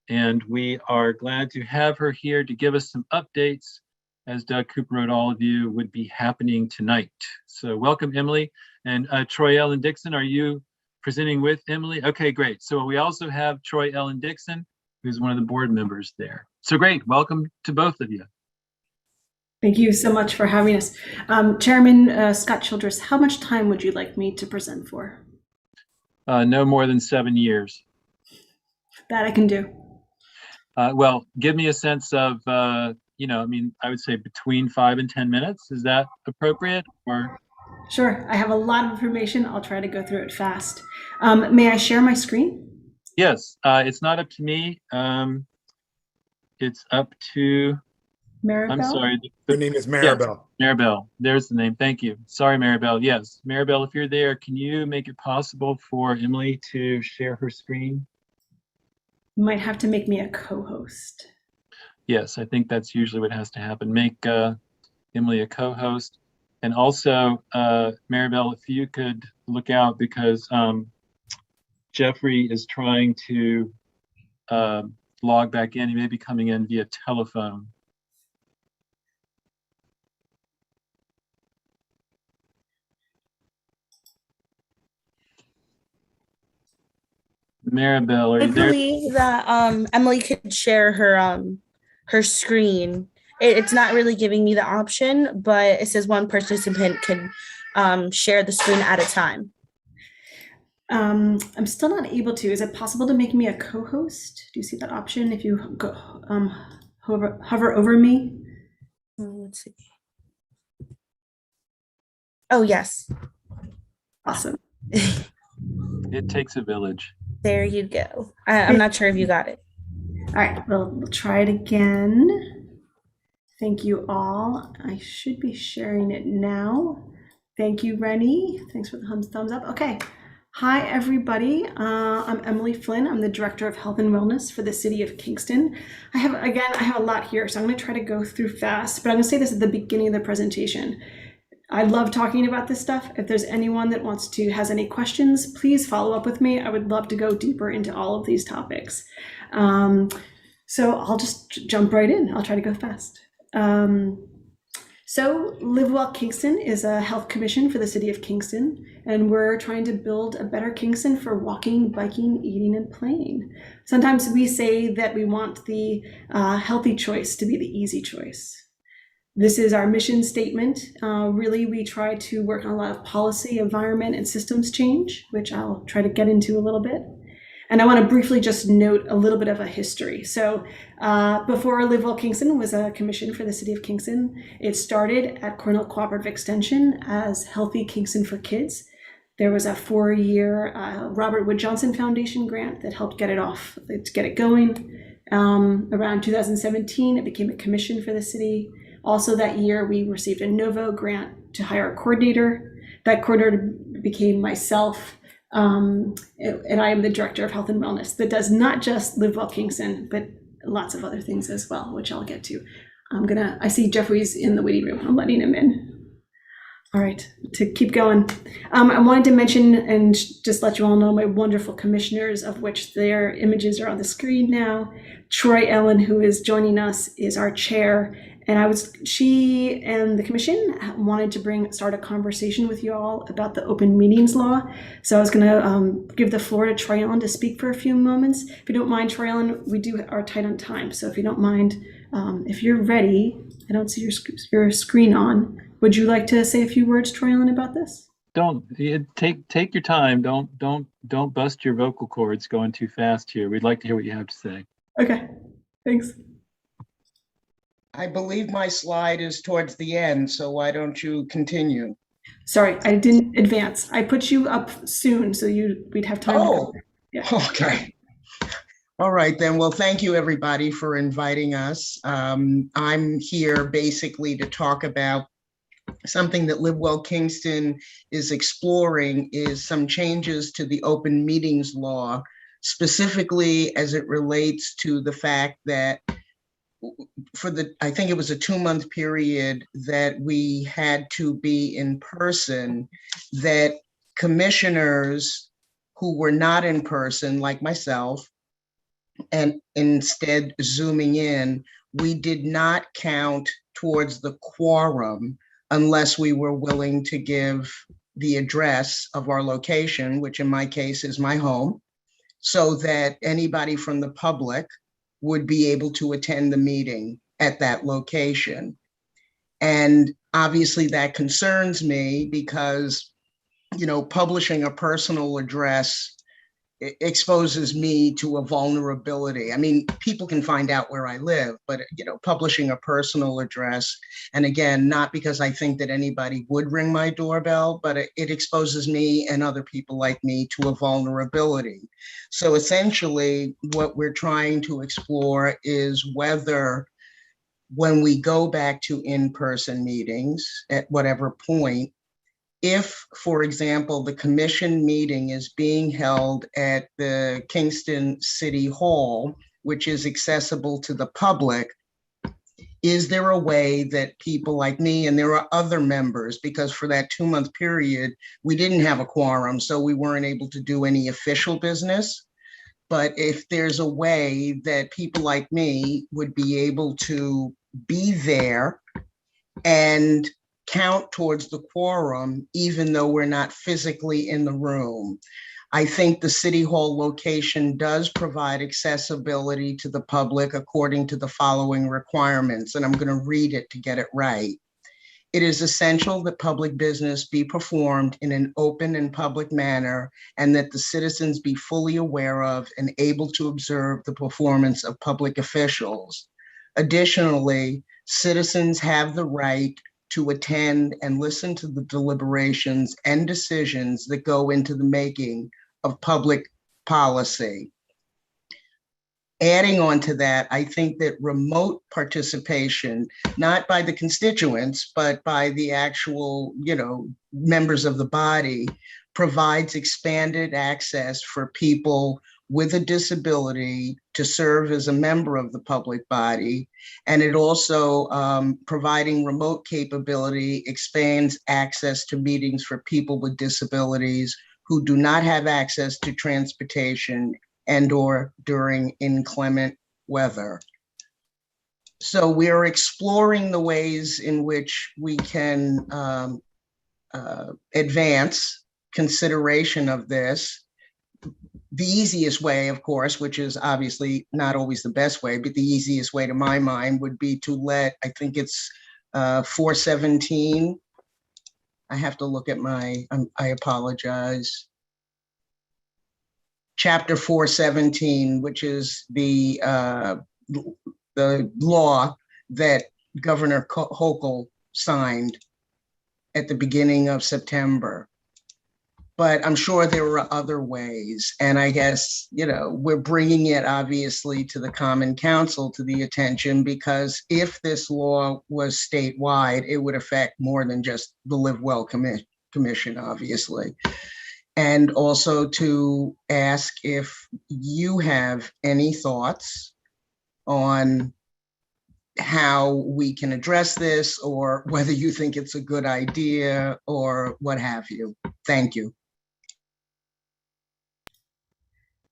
and we are glad to have her here to give us some updates, as Doug Coop wrote all of you would be happening tonight. So welcome, Emily. And Troy Ellen Dixon, are you presenting with Emily? Okay, great. So we also have Troy Ellen Dixon, who's one of the board members there. So great, welcome to both of you. Thank you so much for having us. Chairman Scott Childress, how much time would you like me to present for? No more than 7 years. That I can do. Well, give me a sense of, I would say between 5 and 10 minutes. Is that appropriate? Or? Sure, I have a lot of information. I'll try to go through it fast. May I share my screen? Yes, it's not up to me. It's up to, Maribel? I'm sorry. Her name is Maribel. Yes, Maribel, there's the name. Thank you. Sorry, Maribel. Yes, Maribel, if you're there, can you make it possible for Emily to share her screen? You might have to make me a co-host. Yes, I think that's usually what has to happen. Make Emily a co-host. And also, Maribel, if you could look out, because Jeffrey is trying to log back in. He may be coming in via telephone. Maribel, are you there? I believe that Emily could share her screen. It's not really giving me the option, but it says one participant can share the screen at a time. I'm still not able to. Is it possible to make me a co-host? Do you see that option if you go hover over me? Let's see. Oh, yes. Awesome. It takes a village. There you go. I'm not sure if you got it. All right, we'll try it again. Thank you all. I should be sharing it now. Thank you, Rennie. Thanks for the thumbs up. Okay. Hi, everybody. I'm Emily Flynn. I'm the Director of Health and Wellness for the City of Kingston. I have a lot here, so I'm going to try to go through fast, but I'm going to say this at the beginning of the presentation. I love talking about this stuff. If there's anyone that has any questions, please follow up with me. I would love to go deeper into all of these topics. So I'll just jump right in. I'll try to go fast. So Live Well Kingston is a health commission for the city of Kingston, and we're trying to build a better Kingston for walking, biking, eating, and playing. Sometimes we say that we want the healthy choice to be the easy choice. This is our mission statement. Really, we try to work on a lot of policy, environment, and systems change, which I'll try to get into a little bit. And I want to briefly just note a little bit of a history. So before Live Well Kingston was a commission for the city of Kingston, it started at Cornell Cooperative Extension as Healthy Kingston for Kids. There was a 4-year Robert Wood Johnson Foundation grant that helped get it going. Around 2017, it became a commission for the city. Also that year, we received a Novo grant to hire a coordinator. That coordinator became myself. And I am the Director of Health and Wellness that does not just Live Well Kingston, but lots of other things as well, which I'll get to. I see Jeffrey's in the waiting room. I'm letting him in. All right, to keep going. I wanted to mention and just let you all know my wonderful commissioners, of which their images are on the screen now. Troy Ellen, who is joining us, is our chair. And she and the commission wanted to start a conversation with you all about the open meetings law. So I was gonna give the floor to Troy Ellen to speak for a few moments. If you don't mind, Troy Ellen, we are tight on time. So if you don't mind, if you're ready, I don't see your screen on. Would you like to say a few words, Troy Ellen, about this? Take your time. Don't bust your vocal cords going too fast here. We'd like to hear what you have to say. Okay, thanks. I believe my slide is towards the end, so why don't you continue? Sorry, I didn't advance. I put you up soon, so we'd have time. Oh, yeah. Okay. All right, then. Well, thank you, everybody, for inviting us. I'm here basically to talk about something that Live Well Kingston is exploring is some changes to the open meetings law, specifically as it relates to the fact that I think it was a 2-month period that we had to be in person, that commissioners who were not in person, like myself, and instead zooming in, we did not count towards the quorum unless we were willing to give the address of our location, which in my case is my home, so that anybody from the public would be able to attend the meeting at that location. And obviously that concerns me because, publishing a personal address exposes me to a vulnerability. I mean, people can find out where I live, but publishing a personal address, and again, not because I think that anybody would ring my doorbell, but it exposes me and other people like me to a vulnerability. So essentially, what we're trying to explore is whether, when we go back to in-person meetings at whatever point, if, for example, the commission meeting is being held at the Kingston City Hall, which is accessible to the public, is there a way that people like me, and there are other members, because for that 2-month period, we didn't have a quorum, so we weren't able to do any official business. But if there's a way that people like me would be able to be there and count towards the quorum, even though we're not physically in the room. I think the City Hall location does provide accessibility to the public according to the following requirements, and I'm going to read it to get it right. It is essential that public business be performed in an open and public manner, and that the citizens be fully aware of and able to observe the performance of public officials. Additionally, citizens have the right to attend and listen to the deliberations and decisions that go into the making of public policy. Adding on to that, I think that remote participation, not by the constituents, but by the actual, members of the body, provides expanded access for people with a disability to serve as a member of the public body. And it also, providing remote capability, expands access to meetings for people with disabilities who do not have access to transportation and or during inclement weather. So we're exploring the ways in which we can advance consideration of this. The easiest way, of course, which is obviously not always the best way, but the easiest way to my mind would be to let, I think it's 417. I have to look at I apologize. Chapter 417, which is the law that Governor Hochul signed at the beginning of September. But I'm sure there are other ways. And I guess, we're bringing it obviously to the Common Council, to the attention, because if this law was statewide, it would affect more than just the Live Well Commission, obviously. And also to ask if you have any thoughts on how we can address this, or whether you think it's a good idea or what have you. Thank you.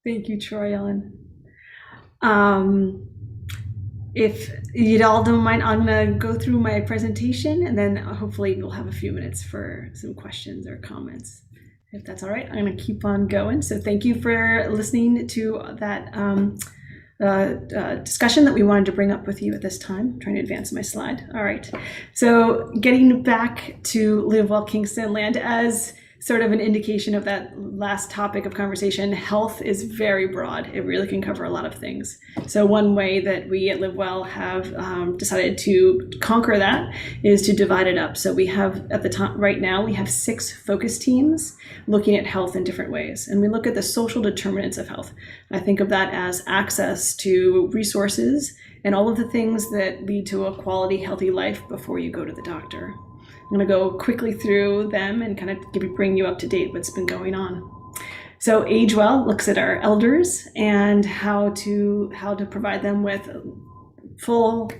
Thank you, Troy Ellen. If you all don't mind, I'm going to go through my presentation, and then hopefully we'll have a few minutes for some questions or comments. If that's all right, I'm going to keep on going. So thank you for listening to that discussion that we wanted to bring up with you at this time. I'm trying to advance my slide. All right. So getting back to Live Well Kingston land, as sort of an indication of that last topic of conversation, health is very broad. It really can cover a lot of things. So one way that we at Live Well have decided to conquer that is to divide it up. So we have, at the time right now, we have 6 focus teams looking at health in different ways. And we look at the social determinants of health. I think of that as access to resources and all of the things that lead to a quality, healthy life before you go to the doctor. I'm going to go quickly through them and kind of bring you up to date what's been going on. So Age Well looks at our elders and how to provide them with full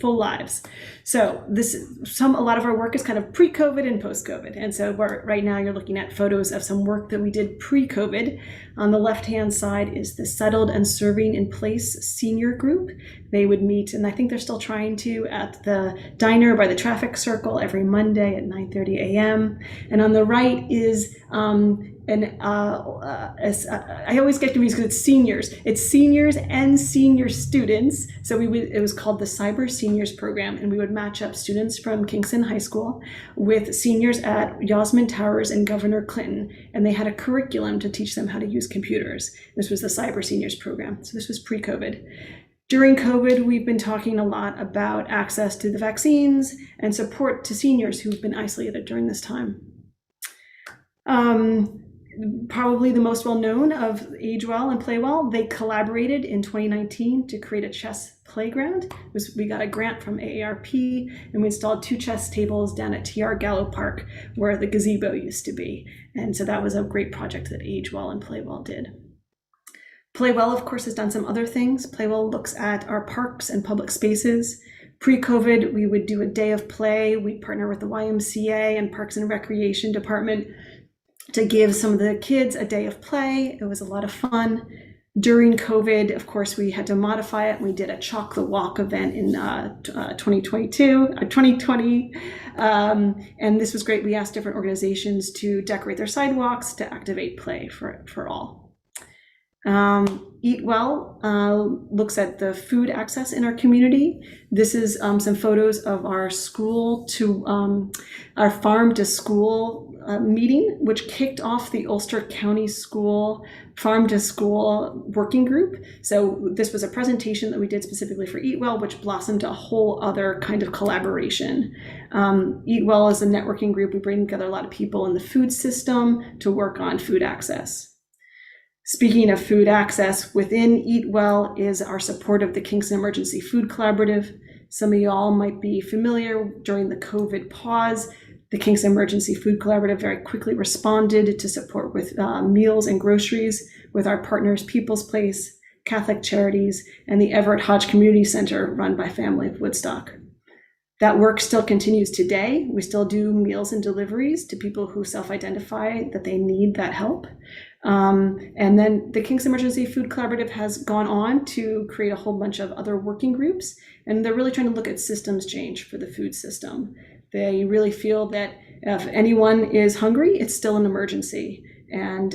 lives. So a lot of our work is kind of pre-COVID and post-COVID. And so right now you're looking at photos of some work that we did pre-COVID. On the left-hand side is the Settled and Serving in Place senior group. They would meet, and I think they're still trying to, at the diner by the traffic circle every Monday at 9:30 a.m. And on the right is I always get confused because it's seniors. It's seniors and senior students. So it was called the Cyber Seniors Program, and we would match up students from Kingston High School with seniors at Yasmin Towers and Governor Clinton, and they had a curriculum to teach them how to use computers. This was the Cyber Seniors Program. So this was pre-COVID. During COVID, we've been talking a lot about access to the vaccines and support to seniors who've been isolated during this time. Probably the most well-known of Age Well and Play Well, they collaborated in 2019 to create a chess playground. We got a grant from AARP, and we installed 2 chess tables down at TR Gallo Park where the gazebo used to be. And so that was a great project that Age Well and Play Well did. Play Well, of course, has done some other things. Play Well looks at our parks and public spaces. Pre-COVID, we would do a day of play. We'd partner with the YMCA and Parks and Recreation Department to give some of the kids a day of play. It was a lot of fun. During COVID, of course, we had to modify it. We did a Chalk the Walk event in 2020. And this was great. We asked different organizations to decorate their sidewalks to activate play for all. Eat Well looks at the food access in our community. This is some photos of our our farm to school meeting, which kicked off the Ulster County School Farm to School Working Group. So this was a presentation that we did specifically for Eat Well, which blossomed a whole other kind of collaboration. Eat Well is a networking group. We bring together a lot of people in the food system to work on food access. Speaking of food access, within Eat Well is our support of the Kingston Emergency Food Collaborative. Some of y'all might be familiar. During the COVID pause, the Kingston Emergency Food Collaborative very quickly responded to support with meals and groceries with our partners People's Place, Catholic Charities, and the Everett Hodge Community Center run by Family of Woodstock. That work still continues today. We still do meals and deliveries to people who self-identify that they need that help. And then the Kingston Emergency Food Collaborative has gone on to create a whole bunch of other working groups, and they're really trying to look at systems change for the food system. They really feel that if anyone is hungry, it's still an emergency, and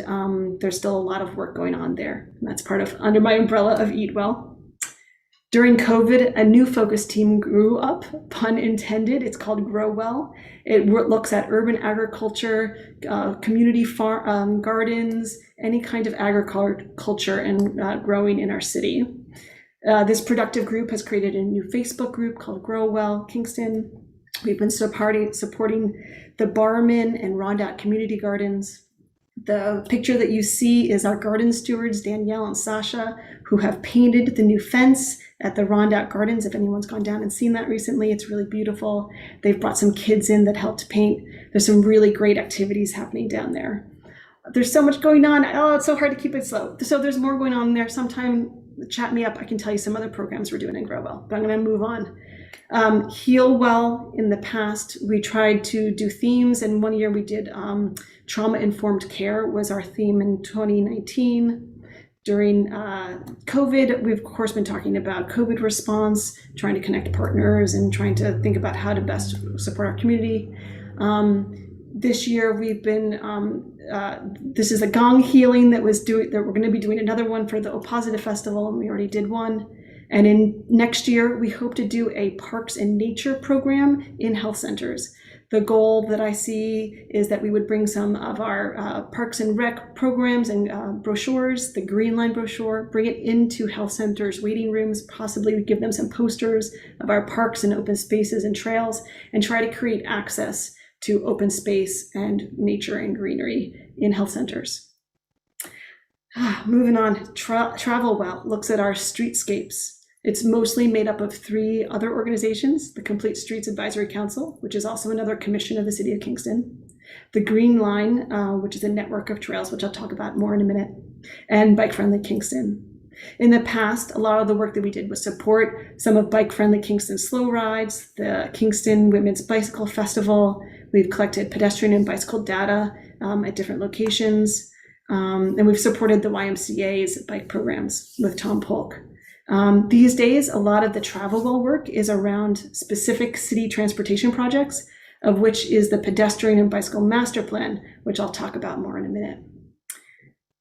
there's still a lot of work going on there. And that's part of under my umbrella of Eat Well. During COVID, a new focus team grew up, pun intended. It's called Grow Well. It looks at urban agriculture, community farm gardens, any kind of agriculture and growing in our city. This productive group has created a new Facebook group called Grow Well Kingston. We've been supporting the Barman and Rondat community gardens. The picture that you see is our garden stewards, Danielle and Sasha, who have painted the new fence at the Rondat Gardens. If anyone's gone down and seen that recently, it's really beautiful. They've brought some kids in that helped paint. There's some really great activities happening down there. There's so much going on. Oh, it's so hard to keep it slow. So there's more going on there. Sometime chat me up. I can tell you some other programs we're doing in Grow Well, but I'm going to move on. Heal Well, in the past, we tried to do themes, and one year we did trauma-informed care was our theme in 2019. During COVID, we've of course been talking about COVID response, trying to connect partners and trying to think about how to best support our community. This year we've been, this is a gong healing that we're going to be doing another one for the O Positive Festival, and we already did one. And in next year, we hope to do a parks and nature program in health centers. The goal that I see is that we would bring some of our Parks and Rec programs and brochures, the Green Line brochure, bring it into health centers, waiting rooms, possibly give them some posters of our parks and open spaces and trails, and try to create access to open space and nature and greenery in health centers. Moving on, Travel Well looks at our streetscapes It's mostly made up of 3 other organizations: the Complete Streets Advisory Council, which is also another commission of the City of Kingston, the Green Line, which is a network of trails, which I'll talk about more in a minute, and Bike Friendly Kingston. In the past, a lot of the work that we did was support some of Bike Friendly Kingston slow rides, the Kingston Women's Bicycle Festival. We've collected pedestrian and bicycle data at different locations. And we've supported the YMCA's bike programs with Tom Polk. These days, a lot of the travel well work is around specific city transportation projects, of which is the Pedestrian and Bicycle Master Plan, which I'll talk about more in a minute.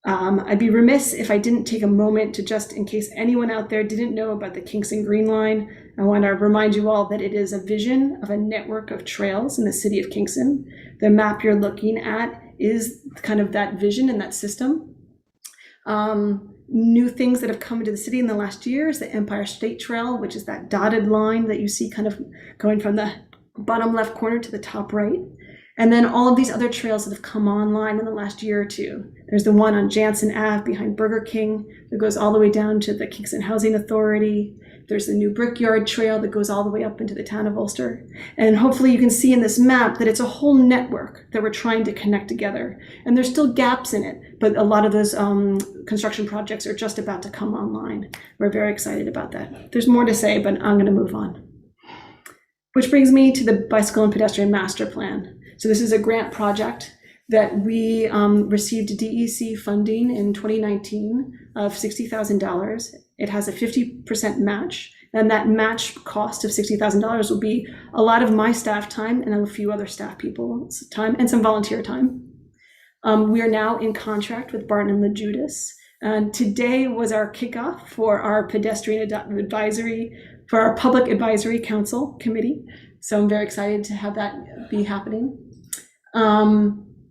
I'd be remiss if I didn't take a moment to, just in case anyone out there didn't know about the Kingston Green Line, I want to remind you all that it is a vision of a network of trails in the city of Kingston. The map you're looking at is kind of that vision and that system. New things that have come into the city in the last year is the Empire State Trail, which is that dotted line that you see kind of going from the bottom left corner to the top right. And then all of these other trails that have come online in the last year or two. There's the one on Jansen Ave behind Burger King that goes all the way down to the Kingston Housing Authority. There's the new Brickyard Trail that goes all the way up into the town of Ulster. And hopefully you can see in this map that it's a whole network that we're trying to connect together. And there's still gaps in it, but a lot of those construction projects are just about to come online. We're very excited about that. There's more to say, but I'm going to move on. Which brings me to the Bicycle and Pedestrian Master Plan. So this is a grant project that we received DEC funding in 2019 of $60,000. It has a 50% match, and that match cost of $60,000 will be a lot of my staff time and a few other staff people's time and some volunteer time. We are now in contract with Barton and LaJudas. And today was our kickoff for our pedestrian advisory, for our public advisory council committee. So I'm very excited to have that be happening.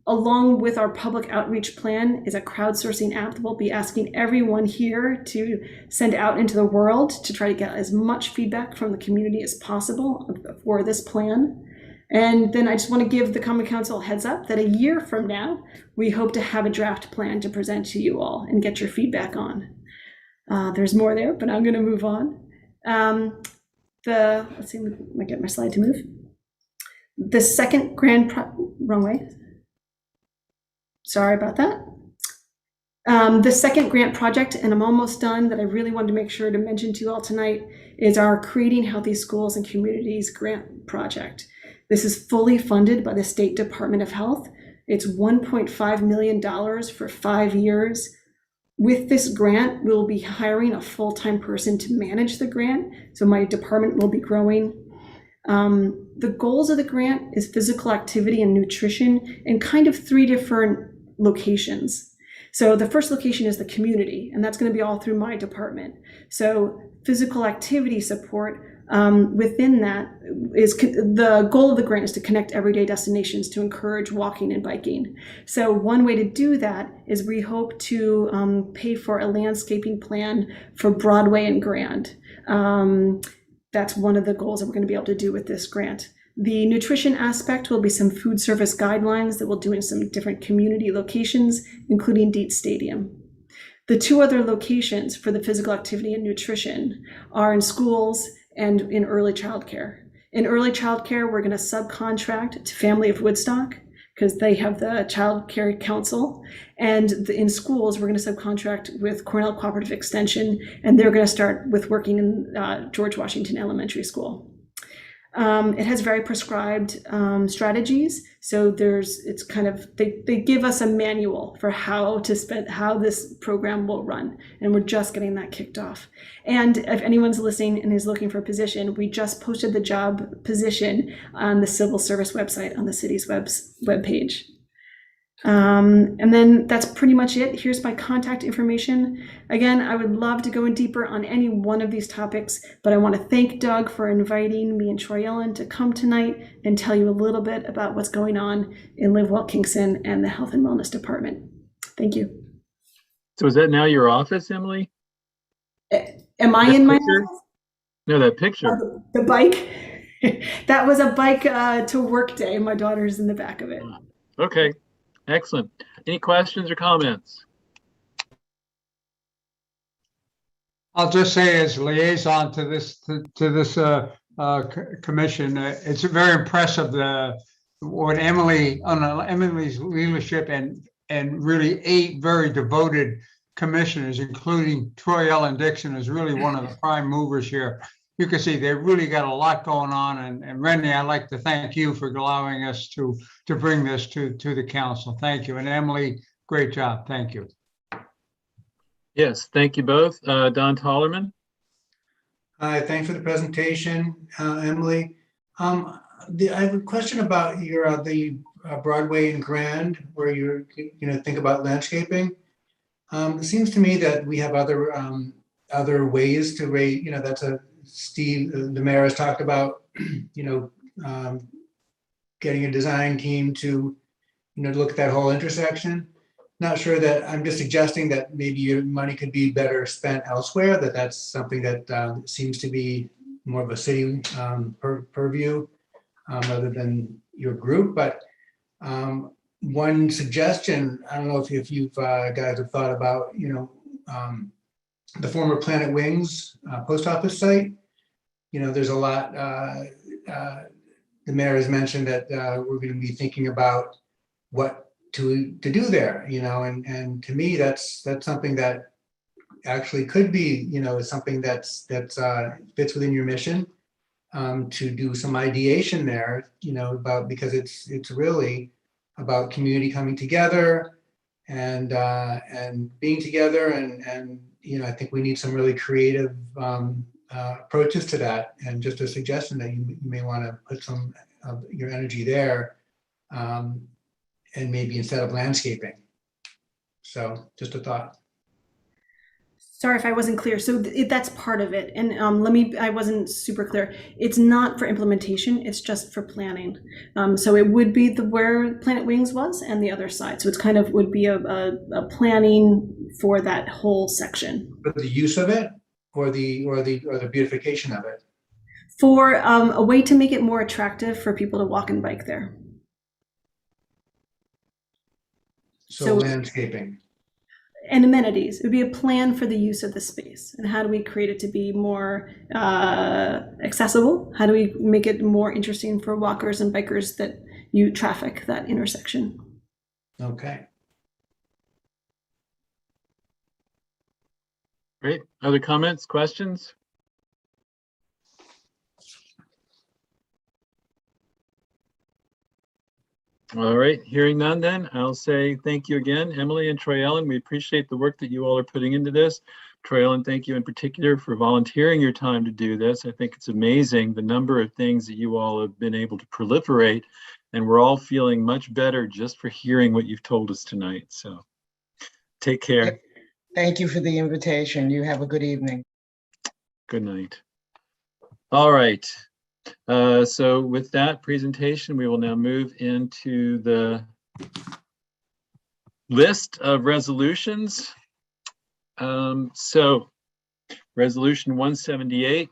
Along with our public outreach plan is a crowdsourcing app that we'll be asking everyone here to send out into the world to try to get as much feedback from the community as possible for this plan. And then I just want to give the Common Council a heads up that a year from now, we hope to have a draft plan to present to you all and get your feedback on. There's more there, but I'm going to move on. Let's see, I might get my slide to move. The second wrong way. Sorry about that. The second grant project, and I'm almost done, that I really wanted to make sure to mention to you all tonight, is our Creating Healthy Schools and Communities grant project. This is fully funded by the State Department of Health. It's $1.5 million for 5 years. With this grant, we'll be hiring a full-time person to manage the grant, so my department will be growing. The goals of the grant is physical activity and nutrition in kind of 3 different locations. So the first location is the community, and that's going to be all through my department. So physical activity support within that is the goal of the grant is to connect everyday destinations to encourage walking and biking. So one way to do that is we hope to pay for a landscaping plan for Broadway and Grand. That's one of the goals that we're going to be able to do with this grant. The nutrition aspect will be some food service guidelines that we'll do in some different community locations, including Dietz Stadium. The 2 other locations for the physical activity and nutrition are in schools and in early childcare. In early childcare, we're going to subcontract to Family of Woodstock because they have the Child Care Council. And in schools, we're going to subcontract with Cornell Cooperative Extension, and they're going to start with working in George Washington Elementary School. It has very prescribed strategies. So it's kind of, they give us a manual for how this program will run. And we're just getting that kicked off. And if anyone's listening and is looking for a position, we just posted the job position on the civil service website on the city's webpage. And then that's pretty much it. Here's my contact information. Again, I would love to go in deeper on any one of these topics, but I want to thank Doug for inviting me and Troy Ellen to come tonight and tell you a little bit about what's going on in Live Well Kingston and the Health and Wellness Department. Thank you. So is that now your office, Emily? Am I in my office? No, that picture. The bike. That was a bike to work day. My daughter's in the back of it. Okay. Excellent. Any questions or comments? I'll just say as liaison to this, commission, it's very impressive, what Emily's leadership and really 8 very devoted commissioners, including Troy Ellen Dixon, is really one of the prime movers here. You can see they've really got a lot going on, and Rennie, I'd like to thank you for allowing us to bring this to the council. Thank you. And Emily, great job. Thank you. Yes, thank you both. Don Tollerman. Hi, thanks for the presentation, Emily. I have a question about your the Broadway and Grand, where you're think about landscaping. It seems to me that we have other ways to rate. That's a Steve, the mayor has talked about. Getting a design team to look at that whole intersection. Not sure that I'm just suggesting that maybe your money could be better spent elsewhere, that's something that seems to be more of a city purview rather than your group. But one suggestion, I don't know if you guys have thought about, the former Planet Wings post office site. There's a lot, the mayor has mentioned that we're going to be thinking about what to do there, and to me, that's something that actually could be, something that's fits within your mission, to do some ideation there, about, because it's really about community coming together and being together, and I think we need some really creative approaches to that. And just a suggestion that you may want to put some of your energy there. And maybe instead of landscaping. So just a thought. Sorry if I wasn't clear. So that's part of it. And I wasn't super clear. It's not for implementation, it's just for planning. So it would be where Planet Wings was and the other side. So it's kind of would be a planning for that whole section. But the use of it or the beautification of it? For a way to make it more attractive for people to walk and bike there. So landscaping. And amenities. It would be a plan for the use of the space. And how do we create it to be more accessible? How do we make it more interesting for walkers and bikers that traffic that intersection? Okay. Great. Other comments, questions? All right, hearing none then, I'll say thank you again, Emily and Troy Ellen. We appreciate the work that you all are putting into this. Troy Ellen, thank you in particular for volunteering your time to do this. I think it's amazing the number of things that you all have been able to proliferate, and we're all feeling much better just for hearing what you've told us tonight. So take care. Thank you for the invitation. You have a good evening. Good night. All right. So with that presentation, we will now move into the list of resolutions. So resolution 178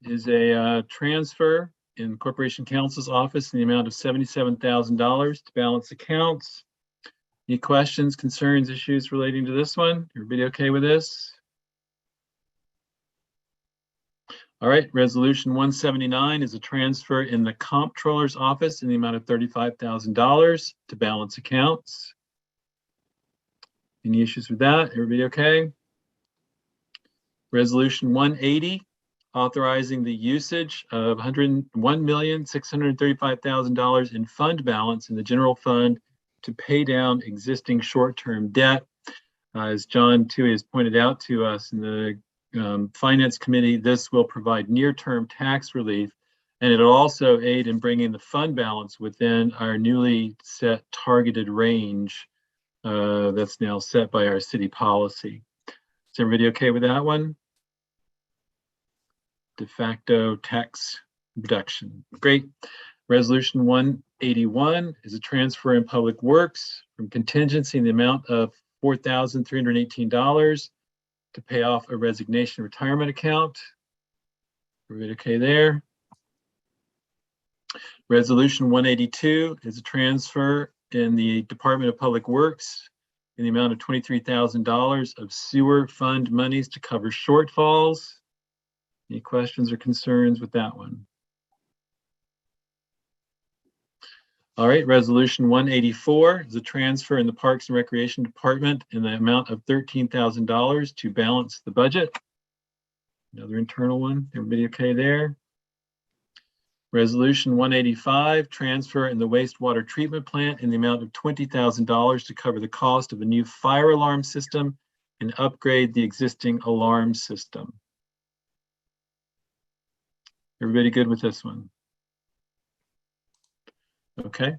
is a transfer in Corporation Counsel's office in the amount of $77,000 to balance accounts. Any questions, concerns, issues relating to this one? Everybody okay with this? All right, resolution 179 is a transfer in the comptroller's office in the amount of $35,000 to balance accounts. Any issues with that? Everybody okay? Resolution 180, authorizing the usage of $101,635,000 in fund balance in the general fund to pay down existing short-term debt. As John Toohey has pointed out to us in the Finance Committee, this will provide near-term tax relief, and it'll also aid in bringing the fund balance within our newly set targeted range that's now set by our city policy. Is everybody okay with that one? De facto tax reduction. Great. Resolution 181 is a transfer in Public Works from contingency in the amount of $4,318 to pay off a resignation retirement account. Everybody okay there? Resolution 182 is a transfer in the Department of Public Works in the amount of $23,000 of sewer fund monies to cover shortfalls. Any questions or concerns with that one? All right, resolution 184 is a transfer in the Parks and Recreation Department in the amount of $13,000 to balance the budget. Another internal one. Everybody okay there? Resolution 185, transfer in the wastewater treatment plant in the amount of $20,000 to cover the cost of a new fire alarm system and upgrade the existing alarm system. Everybody good with this one? Okay.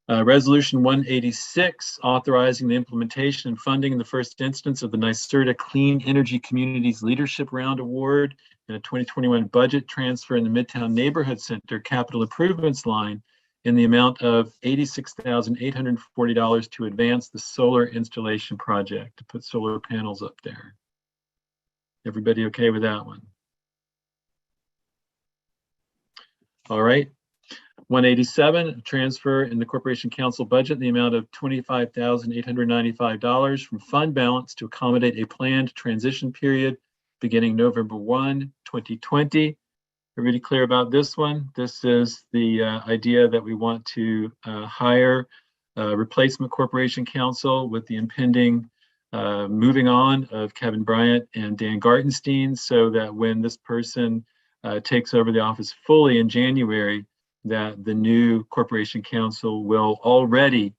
Resolution 186, authorizing the implementation and funding in the first instance of the NYSERDA Clean Energy Communities Leadership Round Award and a 2021 budget transfer in the Midtown Neighborhood Center capital improvements line in the amount of $86,840 to advance the solar installation project, to put solar panels up there. Everybody okay with that one? All right. 187, transfer in the Corporation Council budget in the amount of $25,895 from fund balance to accommodate a planned transition period beginning November 1, 2020. Everybody clear about this one? This is the idea that we want to hire a replacement Corporation Council with the impending moving on of Kevin Bryant and Dan Gartenstein, so that when this person takes over the office fully in January, that the new Corporation Council will already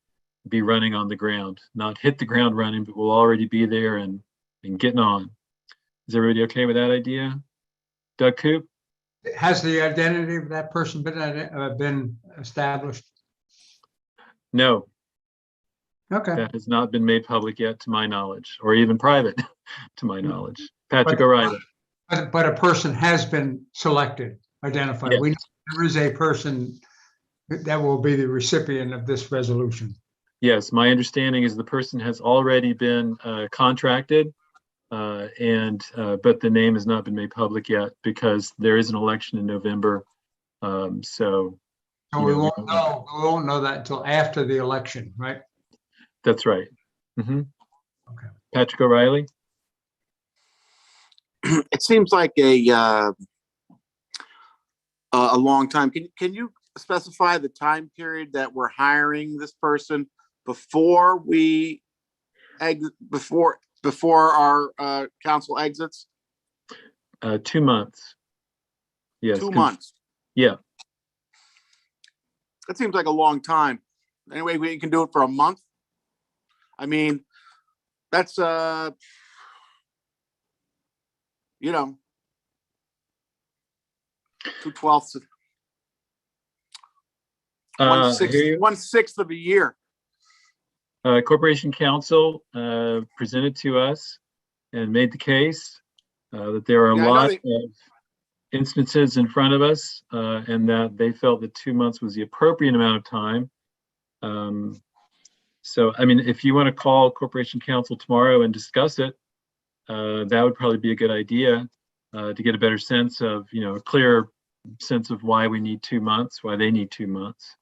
be running on the ground, not hit the ground running, but will already be there and getting on. Is everybody okay with that idea? Doug Coop? Has the identity of that person been established? No. Okay. That has not been made public yet, to my knowledge, or even private, to my knowledge. Patrick O'Reilly. But a person has been selected, identified. Yes. We know there is a person that will be the recipient of this resolution. Yes, my understanding is the person has already been contracted, but the name has not been made public yet because there is an election in November. So we won't know that until after the election, right? That's right. Mm-hmm. Okay. Patrick O'Reilly. It seems like a long time. Can you specify the time period that we're hiring this person before we before our council exits? 2 months. Yes. 2 months. Yeah. That seems like a long time. Anyway, we can do it for a month. I mean, that's 2/12. 1/6 of a year. Corporation Council presented to us and made the case that there are a lot of instances in front of us and that they felt that 2 months was the appropriate amount of time. So, I mean, if you want to call Corporation Council tomorrow and discuss it, that would probably be a good idea to get a better sense of, a clearer sense of why we need 2 months, why they need 2 months.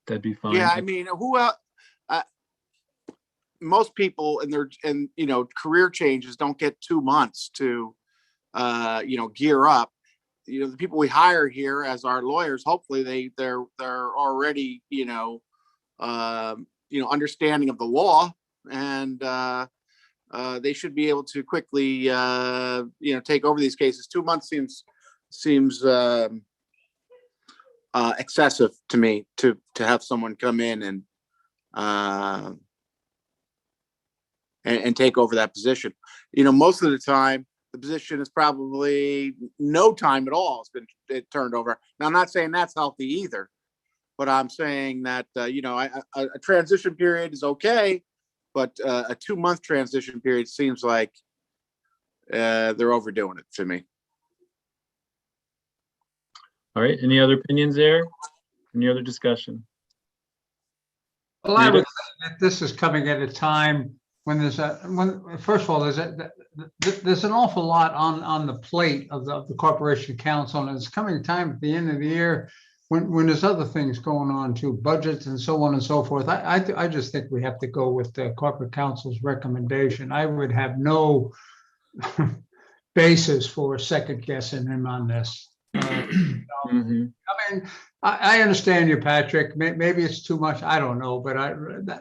That'd be fine. Yeah, I mean, who else? Most people in career changes don't get 2 months to gear up. The people we hire here as our lawyers, hopefully they're already understanding of the law, and they should be able to quickly take over these cases. 2 months seems excessive to me to have someone come in and take over that position. Most of the time the position is probably no time at all has been turned over. Now, I'm not saying that's healthy either, but I'm saying that a transition period is okay, but a 2 month transition period seems like they're overdoing it to me. All right. Any other opinions there? Any other discussion? Well, I would say that this is coming at a time when first of all, there's an awful lot on the plate of the Corporation Council, and it's coming time at the end of the year when there's other things going on too, budgets and so on and so forth, I just think we have to go with the corporate counsel's recommendation. I would have no basis for second guessing him on this. Mhm. I mean, I understand you, Patrick. Maybe it's too much. I don't know, but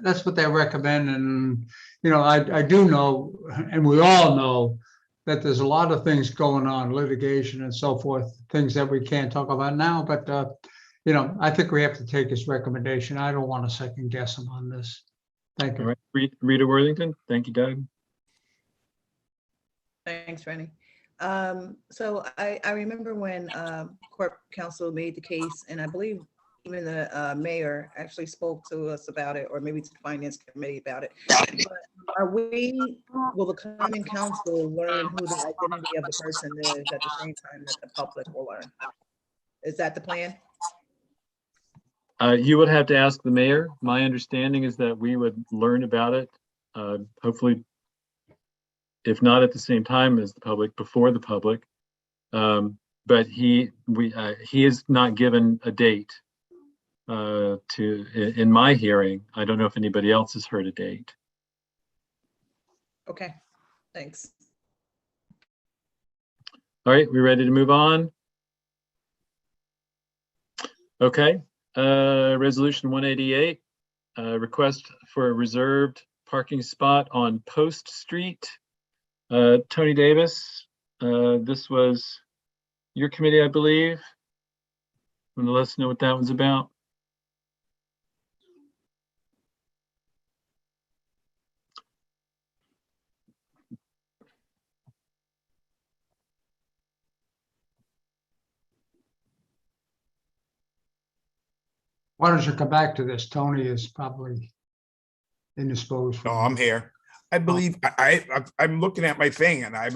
that's what they recommend. And, you know, I do know, and we all know that there's a lot of things going on, litigation and so forth, things that we can't talk about now. But, you know, I think we have to take his recommendation. I don't want to second guess him on this. Thank All you. right, Rita Worthington. Thank you, Doug. Thanks, Rennie. So I remember when Corp Counsel made the case, and I believe even the mayor actually spoke to us about it, or maybe to the finance committee about it. But will the common council learn who the identity of the person is at the same time that the public will learn? Is that the plan? You would have to ask the mayor. My understanding is that we would learn about it, hopefully, if not at the same time as the public, before the public. But he is not given a date in my hearing. I don't know if anybody else has heard a date. Okay, thanks. All right, we ready to move on? Okay, resolution 188, request for a reserved parking spot on Post Street. Tony Davis, this was your committee, I believe. Want to let us know what that was about? Why don't you come back to this? Tony is probably indisposed. No, I'm here. I believe I'm looking at my thing and I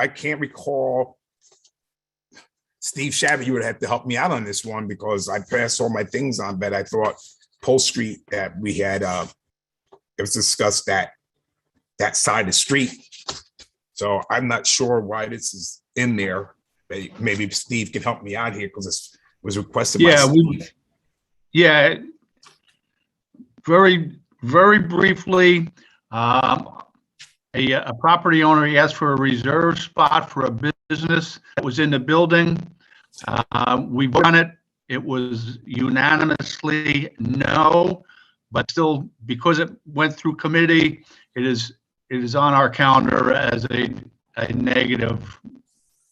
can't recall. Steve Shabby, you would have to help me out on this one because I passed all my things on, but I thought Pole Street that we had, it was discussed that side of the street. So I'm not sure why this is in there. Maybe Steve can help me out here because it was requested by Steve. Yeah, very, very briefly, a property owner asked for a reserve spot for a business that was in the building. We voted on it. It was unanimously no, but still, because it went through committee, it is on our calendar as a negative.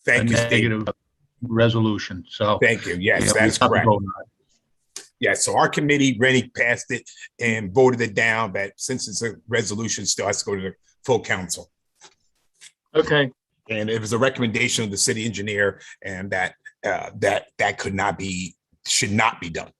Thank you, negative Steve. Resolution. So thank you. Yes, yeah, that's correct. Yeah, so our committee really passed it and voted it down, but since it's a resolution, still has to go to the full council. Okay. And it was a recommendation of the city engineer, and that should not be done.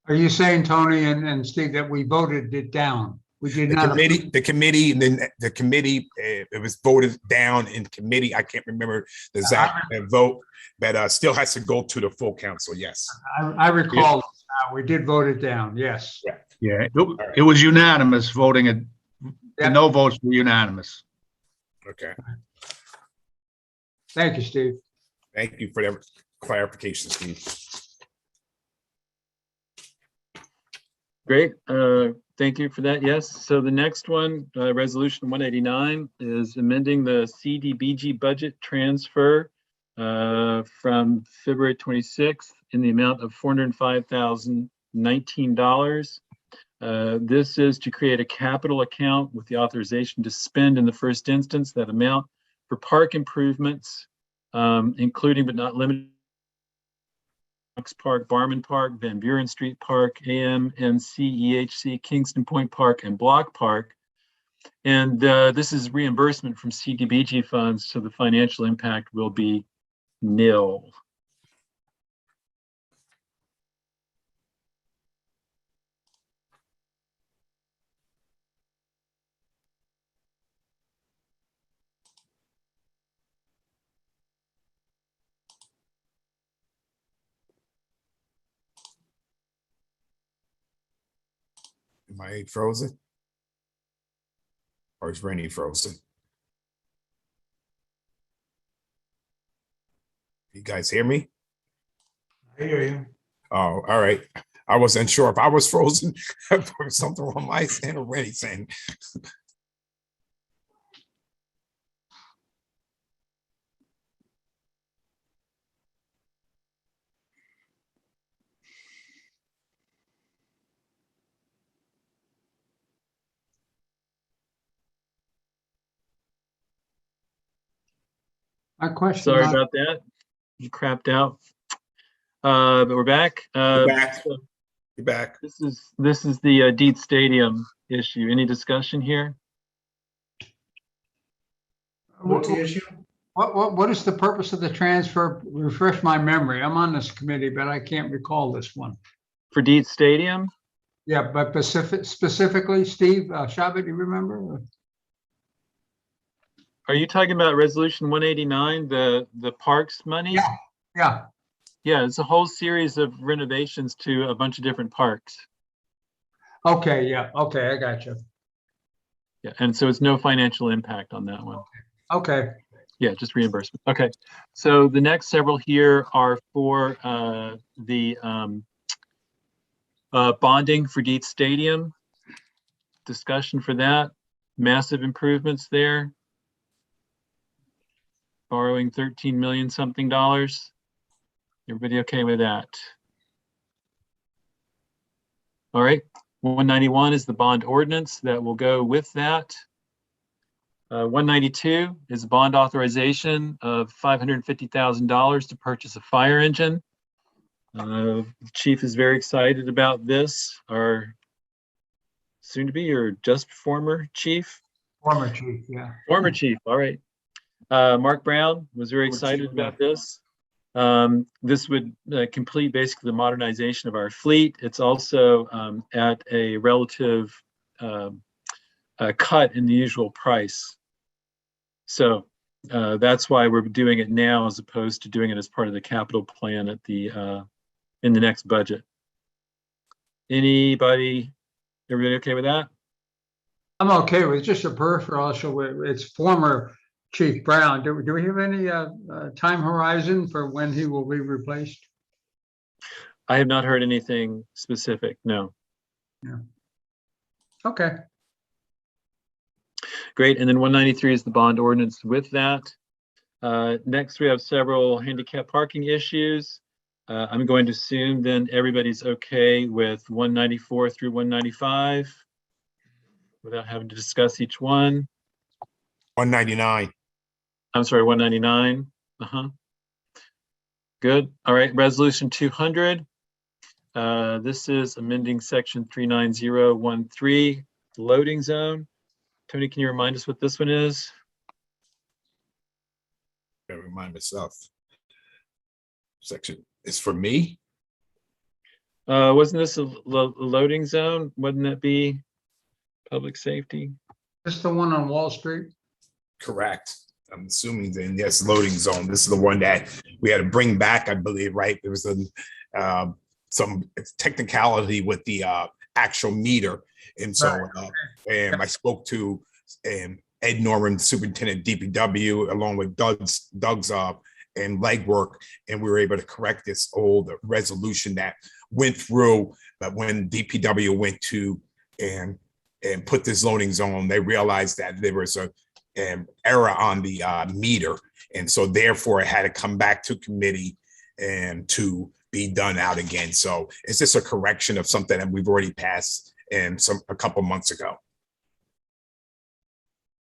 Are you saying, Tony and Steve, that we voted it down? We did not. The committee, and then the committee, it was voted down in committee. I can't remember the exact vote, but still has to go to the full council. Yes. I recall. We did vote it down. Yes. Yeah, it was unanimous voting. The no votes were unanimous. Okay. Thank you, Steve. Thank you for that clarification, Steve. Great. Thank you for that. Yes. So the next one, resolution 189, is amending the CDBG budget transfer from February 26th in the amount of $405,019. This is to create a capital account with the authorization to spend in the first instance that amount for park improvements, including but not limited Fox Park, Barman Park, Van Buren Street Park, AMNC, EHC, Kingston Point Park, and Block Park. And this is reimbursement from CDBG funds, so the financial impact will be nil. Am I frozen? Or is Rennie frozen? You guys hear me? I hear you. Oh, all right. I wasn't sure if I was frozen for something on my end or anything. My question. Sorry about that. You crapped out. But we're back. You're back. So You're back. this is the Deed Stadium issue. Any discussion here? What's the issue? What is the purpose of the transfer? Refresh my memory. I'm on this committee, but I can't recall this one. For Deed Stadium? Yeah, but specifically, Steve Shabbat, you remember? Are you talking about Resolution 189, the parks money? Yeah, yeah. Yeah, it's a whole series of renovations to a bunch of different parks. Okay, yeah, okay, I got you. Yeah, and so it's no financial impact on that one. Okay. Yeah, just reimbursement. Okay, so the next several here are for the bonding for Deed Stadium. Discussion for that. Massive improvements there. Borrowing 13 million something dollars. Everybody okay with that? All right, 191 is the bond ordinance that will go with that. 192 is a bond authorization of $550,000 to purchase a fire engine. The chief is very excited about this. Our soon to be or just former chief? Former chief, yeah. Former chief, all right. Mark Brown was very excited about this. This would complete basically the modernization of our fleet. It's also at a relative cut in the usual price. So that's why we're doing it now as opposed to doing it as part of the capital plan at the in the next budget. Everybody okay with that? I'm okay with it. Just a peripheral issue. It's former Chief Brown. Do we have any time horizon for when he will be replaced? I have not heard anything specific, no. Yeah. Okay. Great, and then 193 is the bond ordinance with that. Next, we have several handicap parking issues. I'm going to assume then everybody's okay with 194 through 195 without having to discuss each one. 199. I'm sorry, 199. Good. All right, resolution 200. This is amending section 39013, loading zone. Tony, can you remind us what this one is? I remind myself. Section is for me. Wasn't this a loading zone? Wouldn't that be public safety? This the one on Wall Street? Correct. I'm assuming then, yes, loading zone. This is the one that we had to bring back, I believe, right? There was some technicality with the actual meter. And so, and I spoke to Ed Norman, superintendent DPW, along with Doug's and legwork, and we were able to correct this old resolution that went through. But when DPW went to and put this loading zone, they realized that there was a error on the meter, and so therefore it had to come back to committee and to be done out again. So it's just a correction of something that we've already passed and a couple months ago.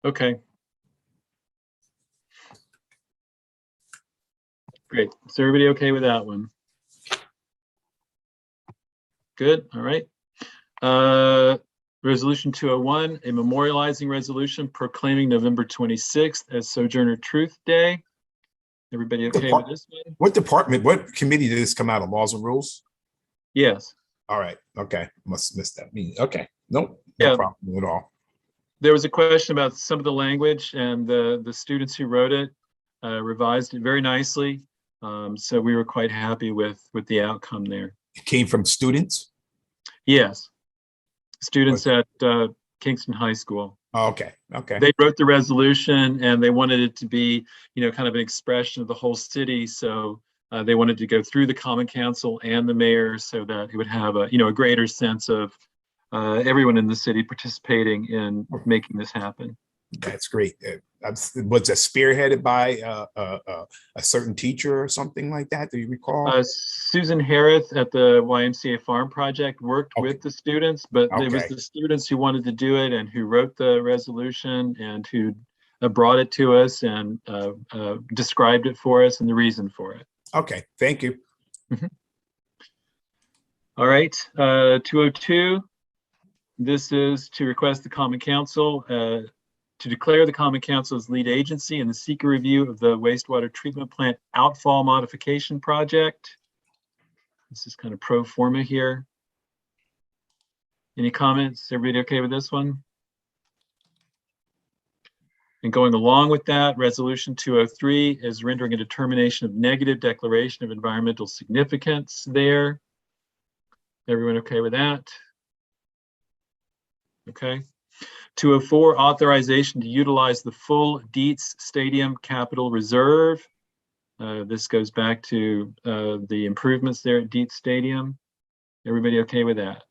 Okay. Great. Is everybody okay with that one? Good. All right. Resolution 201, a memorializing resolution proclaiming November 26th as Sojourner Truth Day. Everybody okay with this one? What committee did this come out of? Laws and Rules? Yes. All right. Okay. Must have missed that meeting. Okay. Nope. No problem at all. There was a question about some of the language, and the students who wrote it revised it very nicely. So we were quite happy with the outcome there. It came from students? Yes. Students at Kingston High School. Oh, okay. Okay. They wrote the resolution and they wanted it to be, kind of an expression of the whole city. So They wanted to go through the Common Council and the mayor so that it would have a greater sense of everyone in the city participating in making this happen. That's great. Was it spearheaded by a certain teacher or something like that? Do you recall? Susan Harris at the YMCA Farm Project worked with the students, but it was the students who wanted to do it and who wrote the resolution and who brought it to us and described it for us and the reason for it. Okay, thank you. All right, 202. This is to request the Common Council to declare the Common Council as lead agency in the seeker review of the wastewater treatment plant outfall modification project. This is kind of pro forma here. Any comments? Everybody okay with this one? And going along with that, resolution 203 is rendering a determination of negative declaration of environmental significance there. Everyone okay with that? Okay. 204, authorization to utilize the full Dietz Stadium Capital Reserve. This goes back to the improvements there at Dietz Stadium. Everybody okay with that?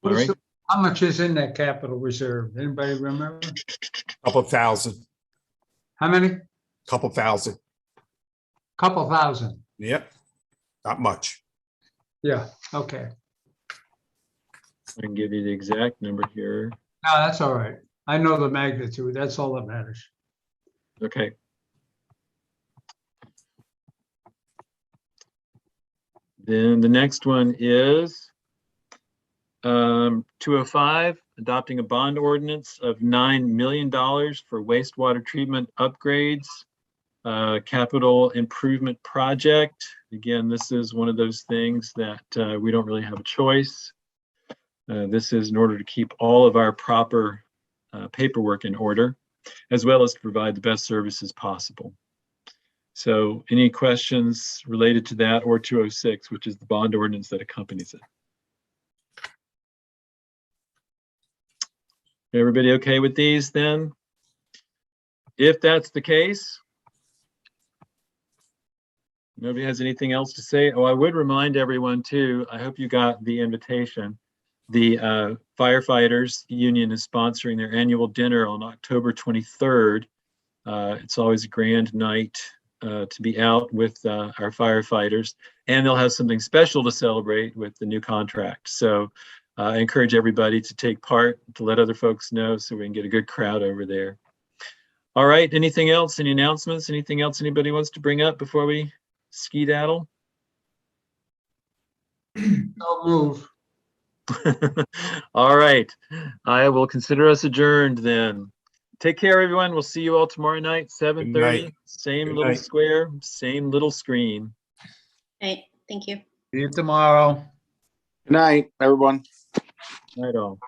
All right. How much is in that capital reserve? Anybody remember? Couple thousand. How many? Couple thousand. Couple thousand. Yep. Not much. Yeah. Okay. I can give you the exact number here. No, that's all right. I know the magnitude. That's all that matters. Okay. Then the next one is 205, adopting a bond ordinance of $9 million for wastewater treatment upgrades, capital improvement project. Again, this is one of those things that we don't really have a choice. This is in order to keep all of our proper paperwork in order, as well as to provide the best services possible. So any questions related to that or 206, which is the bond ordinance that accompanies it? Everybody okay with these then? If that's the case, nobody has anything else to say. Oh, I would remind everyone too, I hope you got the invitation. The firefighters union is sponsoring their annual dinner on October 23rd. It's always a grand night to be out with our firefighters, and they'll have something special to celebrate with the new contract. So I encourage everybody to take part, to let other folks know so we can get a good crowd over there. All right, anything else? Any announcements? Anything else anybody wants to bring up before we skedaddle? I'll move. All right, I will consider us adjourned then. Take care, everyone. We'll see you all tomorrow night, 7:30. Same Good little night. square, same little screen. Hey, thank you. See you tomorrow. Good night, everyone. Night all.